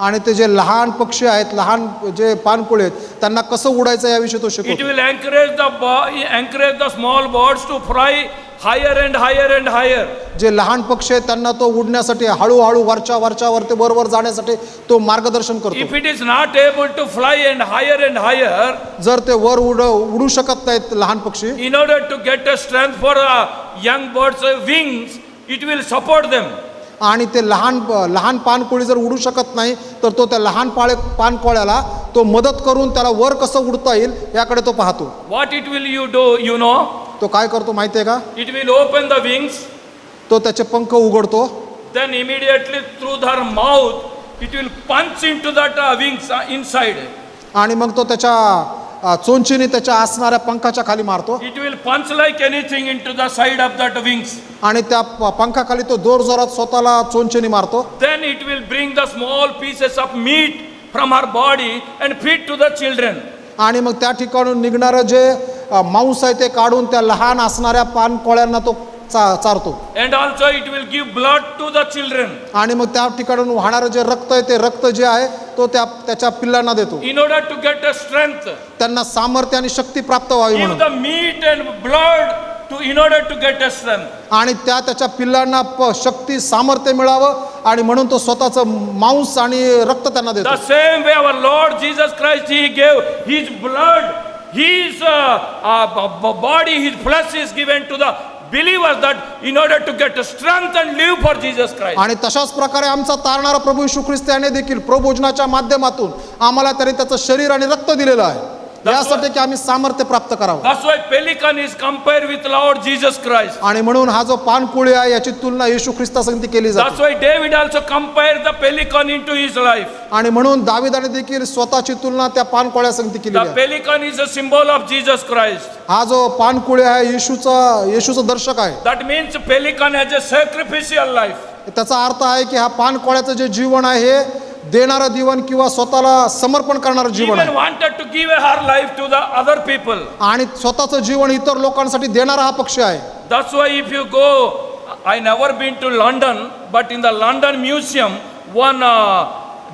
[SPEAKER 2] आणि ते जे लहान पक्षी आहेत, लहान जे पानकोळी आहेत, त्यांना कसं उडायचं याविषयी तो
[SPEAKER 1] It
[SPEAKER 2] शिकवतो.
[SPEAKER 1] will encourage the small birds to fly higher and higher and higher.
[SPEAKER 2] जे लहान पक्षी आहेत त्यांना तो उडण्यासाठी हळूहळू वरच्या ते वर जाण्यासाठी तो मार्गदर्शन
[SPEAKER 1] If
[SPEAKER 2] करतो.
[SPEAKER 1] it is not able to fly and higher,
[SPEAKER 2] जर ते वर उडू शकत नाहीत लहान पक्षी,
[SPEAKER 1] in order to get a strength for young birds' wings, it will support them.
[SPEAKER 2] आणि ते लहान पानकोळी जर उडू शकत नाही तर तो त्या लहान पानकोळ्याला तो मदत करून त्याला वर कसं उडता येईल याकडे तो पाहतो.
[SPEAKER 1] What it will you do, you know?
[SPEAKER 2] तो काय करतो माहिती आहे का?
[SPEAKER 1] It will open the wings,
[SPEAKER 2] तो त्याचे पंख उघडतो
[SPEAKER 1] then immediately through their mouth, it will punch into that wings inside.
[SPEAKER 2] आणि मग तो त्याच्या चोंचीने त्याच्या असणाऱ्या पंखाच्या खाली मारतो
[SPEAKER 1] It will punch like anything into the side of that wings.
[SPEAKER 2] आणि त्या पंखाखाली तो जोरात स्वतःला चोंचीने मारतो.
[SPEAKER 1] Then it will bring the small pieces of meat from her body and feed to the children.
[SPEAKER 2] आणि मग त्या ठिकाणून निघणारं जे मांस आहे ते काढून त्या लहान असणाऱ्या पानकोळ्यांना तो चारतो.
[SPEAKER 1] And also it will give blood to the children.
[SPEAKER 2] आणि मग त्या ठिकाणून वाहणारं जे रक्त आहे ते रक्त जे आहे तो त्याच्या पिल्लांना देतो
[SPEAKER 1] In order to get the strength,
[SPEAKER 2] त्यांना सामर्थ्य आणि शक्ती प्राप्त व्हावी
[SPEAKER 1] give
[SPEAKER 2] म्हणून.
[SPEAKER 1] the meat and blood to in order to get the strength.
[SPEAKER 2] आणि त्याच्या पिल्लांना शक्ती सामर्थ्य मिळावं आणि म्हणून तो स्वतःचं मांस आणि रक्त त्यांना देतो.
[SPEAKER 1] The same way our Lord Jesus Christ, He gave His blood, His body, His flesh is given to the believers that in order to get strength and live for Jesus Christ.
[SPEAKER 2] आणि तशाच प्रकारे आमचा तारणारा प्रभू येशू ख्रिस्त याने देखील प्रभोजनाच्या माध्यमातून आम्हाला तरी त्याचं शरीर आणि रक्त दिलेलं आहे यासाठी की आम्ही सामर्थ्य प्राप्त करावं.
[SPEAKER 1] That's why pelican is compared with Lord Jesus Christ.
[SPEAKER 2] आणि म्हणून हा जो पानकोळी आहे याची तुलना येशू ख्रिस्तासंगती केली जाते.
[SPEAKER 1] That's why David also compared the pelican into his life.
[SPEAKER 2] आणि म्हणून दाविदाने देखील स्वतःची तुलना त्या पानकोळ्यासंगती केली
[SPEAKER 1] The
[SPEAKER 2] आहे.
[SPEAKER 1] pelican is a symbol of Jesus Christ.
[SPEAKER 2] हा जो पानकोळी आहे येशूचं दर्शक आहे.
[SPEAKER 1] That means pelican has a sacrificial life.
[SPEAKER 2] त्याचा अर्थ आहे की हा पानकोळ्याचं जे जीवन आहे हे देणारं जीवन किंवा स्वतःला समर्पण करणारं जीवन
[SPEAKER 1] Even
[SPEAKER 2] आहे.
[SPEAKER 1] wanted to give her life to the other people.
[SPEAKER 2] आणि स्वतःचं जीवन इतर लोकांसाठी देणारा हा पक्ष आहे.
[SPEAKER 1] That's why if you go, I never been to London, but in the London Museum,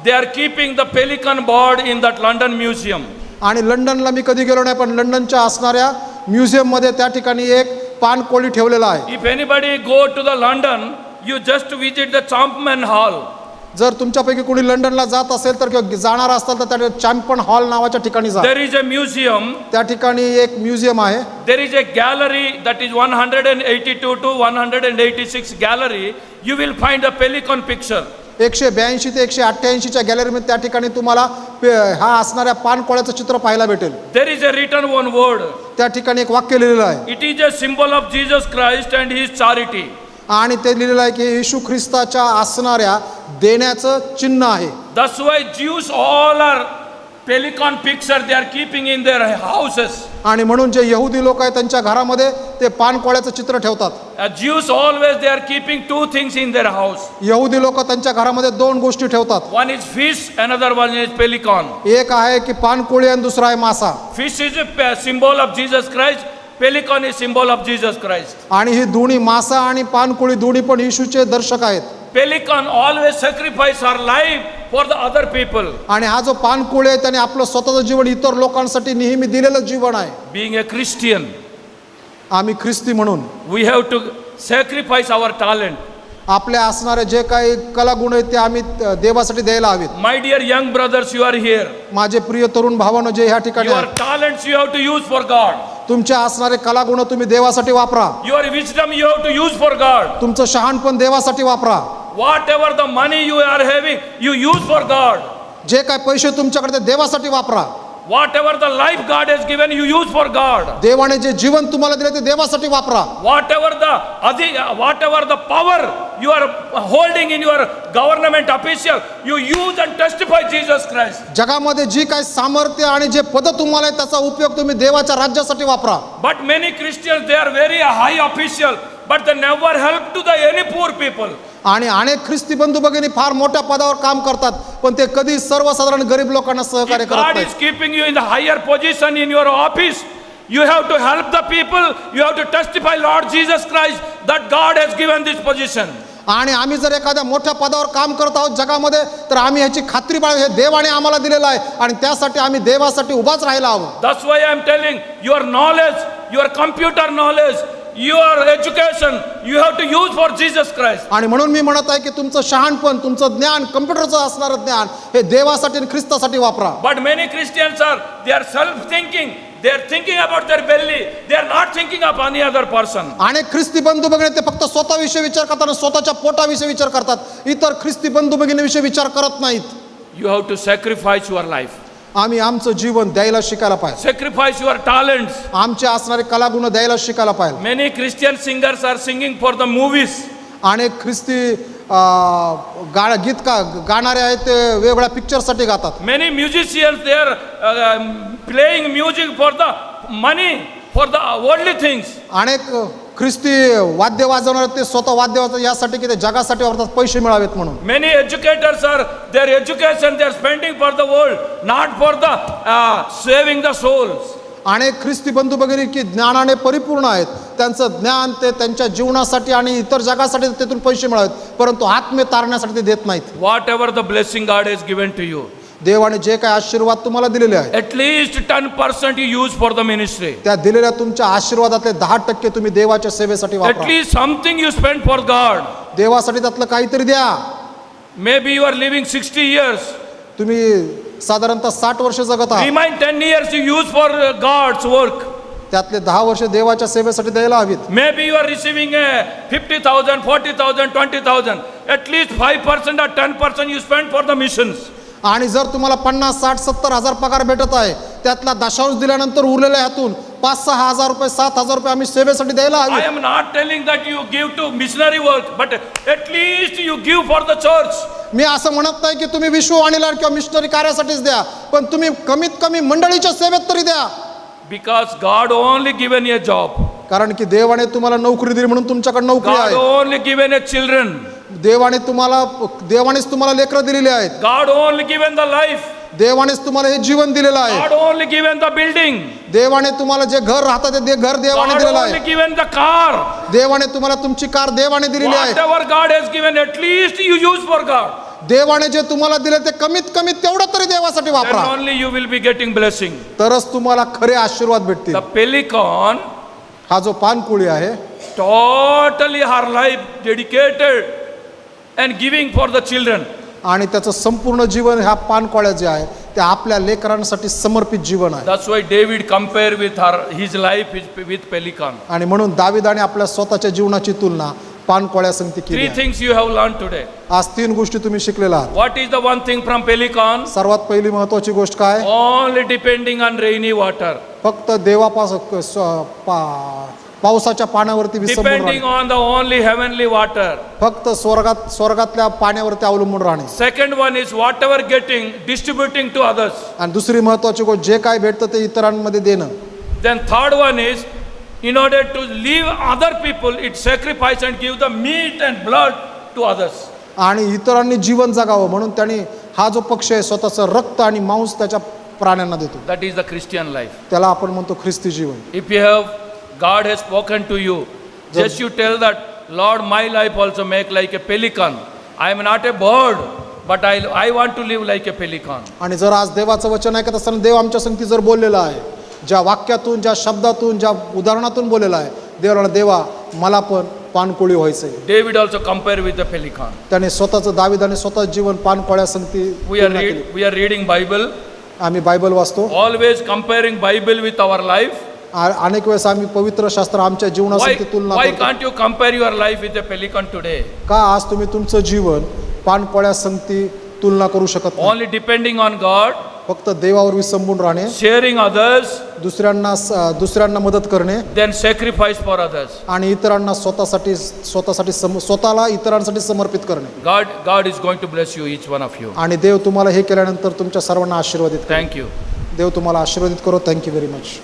[SPEAKER 1] they are keeping the pelican bird in that London Museum.
[SPEAKER 2] आणि लंडनला मी कधी गेलो नाही पण लंडनच्या असणाऱ्या म्युझियम मध्ये त्या ठिकाणी एक पानकोळी ठेवलेला आहे.
[SPEAKER 1] If anybody go to the London, you just visit the Champman Hall.
[SPEAKER 2] जर तुमच्यापैकी कोणी लंडनला जात असेल तर किंवा जाणार असाल तर त्या चॅम्पियन हॉल नावाच्या ठिकाणी जा.
[SPEAKER 1] There is a museum.
[SPEAKER 2] त्या ठिकाणी एक म्युझियम आहे.
[SPEAKER 1] There is a gallery that is 182 to 186 gallery. You will find a pelican picture.
[SPEAKER 2] 182 ते 188 च्या गॅलरीमध्ये त्या ठिकाणी तुम्हाला हा असणाऱ्या पानकोळ्याचं चित्र पाहायला भेटेल.
[SPEAKER 1] There is a written one word.
[SPEAKER 2] त्या ठिकाणी एक वाक्य लिहिलेलं आहे.
[SPEAKER 1] It is a symbol of Jesus Christ and His charity.
[SPEAKER 2] आणि ते लिहिलेलं आहे की येशू ख्रिस्ताच्या असणाऱ्या देण्याचं चिन्ह आहे.
[SPEAKER 1] That's why Jews all are pelican picture they are keeping in their houses.
[SPEAKER 2] आणि म्हणून जे यहुदी लोक आहेत त्यांच्या घरामध्ये ते पानकोळ्याचं चित्र ठेवतात.
[SPEAKER 1] Jews always they are keeping two things in their house.
[SPEAKER 2] यहुदी लोक त्यांच्या घरामध्ये दोन गोष्टी ठेवतात.
[SPEAKER 1] One is fish, another one is pelican.
[SPEAKER 2] एक आहे की पानकोळी आणि दुसरा आहे मासा.
[SPEAKER 1] Fish is a symbol of Jesus Christ. Pelican is symbol of Jesus Christ.
[SPEAKER 2] आणि ही दोन्ही मासा आणि पानकोळी दोन्ही पण येशूचे दर्शक आहेत.
[SPEAKER 1] Pelican always sacrifice her life for the other people.
[SPEAKER 2] आणि हा जो पानकोळी आहे त्याने आपलं स्वतःचं जीवन इतर लोकांसाठी नेहमी दिलेलं जीवन आहे.
[SPEAKER 1] Being a Christian,
[SPEAKER 2] आम्ही ख्रिस्ती म्हणून
[SPEAKER 1] we have to sacrifice our talent.
[SPEAKER 2] आपल्या असणारे जे काही कलागुण आहेत ते आम्ही देवासाठी द्यायला हवेत.
[SPEAKER 1] My dear young brothers, you are here.
[SPEAKER 2] माझे प्रिय तरुण भावांनो जे ह्या ठिकाणी
[SPEAKER 1] Your
[SPEAKER 2] आहेत,
[SPEAKER 1] talents you have to use for God.
[SPEAKER 2] तुमचे असणारे कलागुण तुम्ही देवासाठी वापरा.
[SPEAKER 1] Your wisdom you have to use for God.
[SPEAKER 2] तुमचं शहाणपण देवासाठी वापरा.
[SPEAKER 1] Whatever the money you are having, you use for God.
[SPEAKER 2] जे काय पैसे तुमच्याकडे ते देवासाठी वापरा.
[SPEAKER 1] Whatever the life God has given, you use for God.
[SPEAKER 2] देवाने जे जीवन तुम्हाला दिले ते देवासाठी वापरा.
[SPEAKER 1] Whatever the power you are holding in your government official, you use and testify Jesus Christ.
[SPEAKER 2] जगामध्ये जी काही सामर्थ्य आणि जे पद तुम्हाला आहे त्याचा उपयोग तुम्ही देवाच्या राज्यासाठी वापरा.
[SPEAKER 1] But many Christians, they are very high official, but they never help to the any poor people.
[SPEAKER 2] आणि अनेक ख्रिस्ती बंधू भगिनी फार मोठ्या पदावर काम करतात पण ते कधी सर्वसाधारण गरीब लोकांना सहकार्य
[SPEAKER 1] If
[SPEAKER 2] करत
[SPEAKER 1] God
[SPEAKER 2] नाहीत.
[SPEAKER 1] is keeping you in the higher position in your office, you have to help the people. You have to testify Lord Jesus Christ that God has given this position.
[SPEAKER 2] आणि आम्ही जर एखाद्या मोठ्या पदावर काम करत आहोत जगामध्ये तर आम्ही ह्याची खात्री बाळगू हे देवाने आम्हाला दिलेलं आहे आणि त्यासाठी आम्ही देवासाठी उभाच राहायला हवं.
[SPEAKER 1] That's why I am telling your knowledge, your computer knowledge, your education, you have to use for Jesus Christ.
[SPEAKER 2] आणि म्हणून मी म्हणत आहे की तुमचं शहाणपण तुमचं ज्ञान कम्प्युटरचं असणारं ज्ञान हे देवासाठी आणि ख्रिस्तासाठी वापरा.
[SPEAKER 1] But many Christians they are self-thinking. they are thinking about their belly. They are not thinking of any other person.
[SPEAKER 2] अनेक ख्रिस्ती बंधू भगिनी ते फक्त स्वतःविषयी विचार करतात, स्वतःच्या पोटाविषयी विचार करतात, इतर ख्रिस्ती बंधू भगिनीविषयी विचार करत नाहीत.
[SPEAKER 1] You have to sacrifice your life.
[SPEAKER 2] आम्ही आमचं जीवन द्यायला शिकायला पाहिजे.
[SPEAKER 1] Sacrifice your talents.
[SPEAKER 2] आमचे असणारे कलागुण द्यायला शिकायला पाहिजे.
[SPEAKER 1] Many Christian singers are singing for the movies.
[SPEAKER 2] अनेक ख्रिस्ती गाणारे आहेत ते वेगवेगळ्या पिक्चरसाठी गातात.
[SPEAKER 1] Many musicians, they are playing music for the money, for the worldly things.
[SPEAKER 2] अनेक ख्रिस्ती वाद्य वाजवणारे ते स्वतः वाद्य वाजवतात यासाठी की ते जगासाठी वापरतात, पैसे मिळावेत म्हणून.
[SPEAKER 1] Many educators are, their education they are spending for the world, not for the saving the souls.
[SPEAKER 2] अनेक ख्रिस्ती बंधू भगिनी की ज्ञानाने परिपूर्ण आहेत, त्यांचं ज्ञान ते त्यांच्या जीवनासाठी आणि इतर जगासाठी त्यातून पैसे मिळावेत, परंतु आत्मे तारण्यासाठी ते देत नाहीत.
[SPEAKER 1] Whatever the blessing God has given to you,
[SPEAKER 2] देवाने जे काही आशीर्वाद तुम्हाला दिलेले आहेत
[SPEAKER 1] at least 10% you use for the ministry.
[SPEAKER 2] त्या दिलेल्या तुमच्या आशीर्वादातले 10% तुम्ही देवाच्या सेवेसाठी
[SPEAKER 1] At
[SPEAKER 2] वापरा.
[SPEAKER 1] least something you spend for God.
[SPEAKER 2] देवासाठी त्यातलं काहीतरी द्या.
[SPEAKER 1] Maybe you are living 60 years.
[SPEAKER 2] तुम्ही साधारणतः 60 वर्ष जगत आहात,
[SPEAKER 1] Remind 10 years you use for God's work.
[SPEAKER 2] त्यातले 10 वर्ष देवाच्या सेवेसाठी द्यायला हवीत.
[SPEAKER 1] Maybe you are receiving 50,000, 40,000, 20,000. At least 5% or 10% you spend for the missions.
[SPEAKER 2] आणि जर तुम्हाला 50, 60, 70 हजार पगार भेटत आहे, त्यातला दशांश दिल्यानंतर उरलेल्या ह्यातून 5-6 हजार रुपये, 7 हजार रुपये आम्ही सेवेसाठी द्यायला
[SPEAKER 1] I
[SPEAKER 2] हवी.
[SPEAKER 1] am not telling that you give to missionary work, but at least you give for the church.
[SPEAKER 2] मी असं म्हणत नाही की तुम्ही विश्ववाणीला किंवा मिशनरी कार्यासाठीच द्या, पण तुम्ही कमीत कमी मंडळीच्या सेवेत तरी द्या.
[SPEAKER 1] Because God only given a job.
[SPEAKER 2] कारण की देवाने तुम्हाला नोकरी दिली म्हणून तुमच्याकडे नोकरी
[SPEAKER 1] God
[SPEAKER 2] आहे.
[SPEAKER 1] only given a children.
[SPEAKER 2] देवानेच तुम्हाला लेकरं दिलेली आहेत.
[SPEAKER 1] God only given the life.
[SPEAKER 2] देवानेच तुम्हाला हे जीवन दिलेलं आहे.
[SPEAKER 1] God only given the building.
[SPEAKER 2] देवाने तुम्हाला जे घर राहतं ते घर देवाने
[SPEAKER 1] God
[SPEAKER 2] दिलेलं
[SPEAKER 1] only
[SPEAKER 2] आहे.
[SPEAKER 1] given the car.
[SPEAKER 2] देवाने तुम्हाला तुमची कार देवाने दिलेली आहे.
[SPEAKER 1] Whatever God has given, at least you use for God.
[SPEAKER 2] देवाने जे तुम्हाला दिले ते कमीत कमी तेवढं तरी देवासाठी
[SPEAKER 1] Then
[SPEAKER 2] वापरा,
[SPEAKER 1] only you will be getting blessing.
[SPEAKER 2] तरच तुम्हाला खरे आशीर्वाद भेटतील.
[SPEAKER 1] The pelican,
[SPEAKER 2] हा जो पानकुळी आहे
[SPEAKER 1] totally her life dedicated and giving for the children.
[SPEAKER 2] आणि त्याचं संपूर्ण जीवन ह्या पानकोळ्या जे आहे ते आपल्या लेकरांसाठी समर्पित जीवन आहे.
[SPEAKER 1] That's why David compare with his life with pelican.
[SPEAKER 2] आणि म्हणून दाविदाने आपल्या स्वतःच्या जीवनाची तुलना पानकोळ्या संगती केली
[SPEAKER 1] Three
[SPEAKER 2] आहे.
[SPEAKER 1] things you have learned today.
[SPEAKER 2] आज 3 गोष्टी तुम्ही शिकलेला आहात.
[SPEAKER 1] What is the one thing from pelican?
[SPEAKER 2] सर्वात पहिली महत्वाची गोष्ट काय?
[SPEAKER 1] Only depending on rainy water.
[SPEAKER 2] फक्त पावसाच्या पाण्यावरती विसंबून
[SPEAKER 1] Depending
[SPEAKER 2] राहणे,
[SPEAKER 1] on the only heavenly water.
[SPEAKER 2] फक्त स्वर्गातल्या पाण्यावरती अवलंबून राहणे.
[SPEAKER 1] Second one is whatever getting, distributing to others.
[SPEAKER 2] आणि दुसरी महत्वाची गोष्ट जे काय भेटतं ते इतरांमध्ये देणं.
[SPEAKER 1] Then third one is, in order to leave other people, it sacrifice and give the meat and blood to others.
[SPEAKER 2] आणि इतरांनी जीवन जगावं म्हणून त्यांनी हा जो पक्ष आहे स्वतःचं रक्त आणि मांस त्याच्या प्राण्यांना देतो.
[SPEAKER 1] That is the Christian life.
[SPEAKER 2] त्याला आपण म्हणतो ख्रिस्ती जीवन.
[SPEAKER 1] If you have, God has spoken to you, just you tell that, Lord, my life also make like a pelican. I am not a bird, but I want to live like a pelican.
[SPEAKER 2] आणि जर आज देवाचं वचन ऐकत असताना देव आमच्या संगती जर बोललेला आहे, ज्या वाक्यातून, ज्या शब्दातून, ज्या उदाहरणातून बोललेला आहे, देवा मला पण पानकोळी व्हायचंय.
[SPEAKER 1] David also compare with the pelican.
[SPEAKER 2] त्याने स्वतःचं दाविदाने स्वतःच जीवन पानकोळ्या संगती तुलना केली.
[SPEAKER 1] We are reading Bible,
[SPEAKER 2] आम्ही बायबल वाचतो,
[SPEAKER 1] always comparing Bible with our life.
[SPEAKER 2] अनेक वेळेस आम्ही पवित्र शास्त्र आमच्या जीवनासाठी तुलना
[SPEAKER 1] Why
[SPEAKER 2] करतो.
[SPEAKER 1] can't you compare your life with a pelican today?
[SPEAKER 2] का आज तुम्ही तुमचं जीवन पानकोळ्या संगती तुलना करू शकत नाही?
[SPEAKER 1] Only depending on God,
[SPEAKER 2] फक्त देवावर विसंबून राहणे,
[SPEAKER 1] sharing others,
[SPEAKER 2] दुसऱ्यांना मदत करणे
[SPEAKER 1] then sacrifice for others.
[SPEAKER 2] आणि इतरांना स्वतःला इतरांसाठी समर्पित करणे.
[SPEAKER 1] God is going to bless you, each one of you.
[SPEAKER 2] आणि देव तुम्हाला हे केल्यानंतर तुमच्या सर्वांना आशीर्वादित करेल.
[SPEAKER 1] Thank you.
[SPEAKER 2] देव तुम्हाला आशीर्वादित करो. Thank you very much.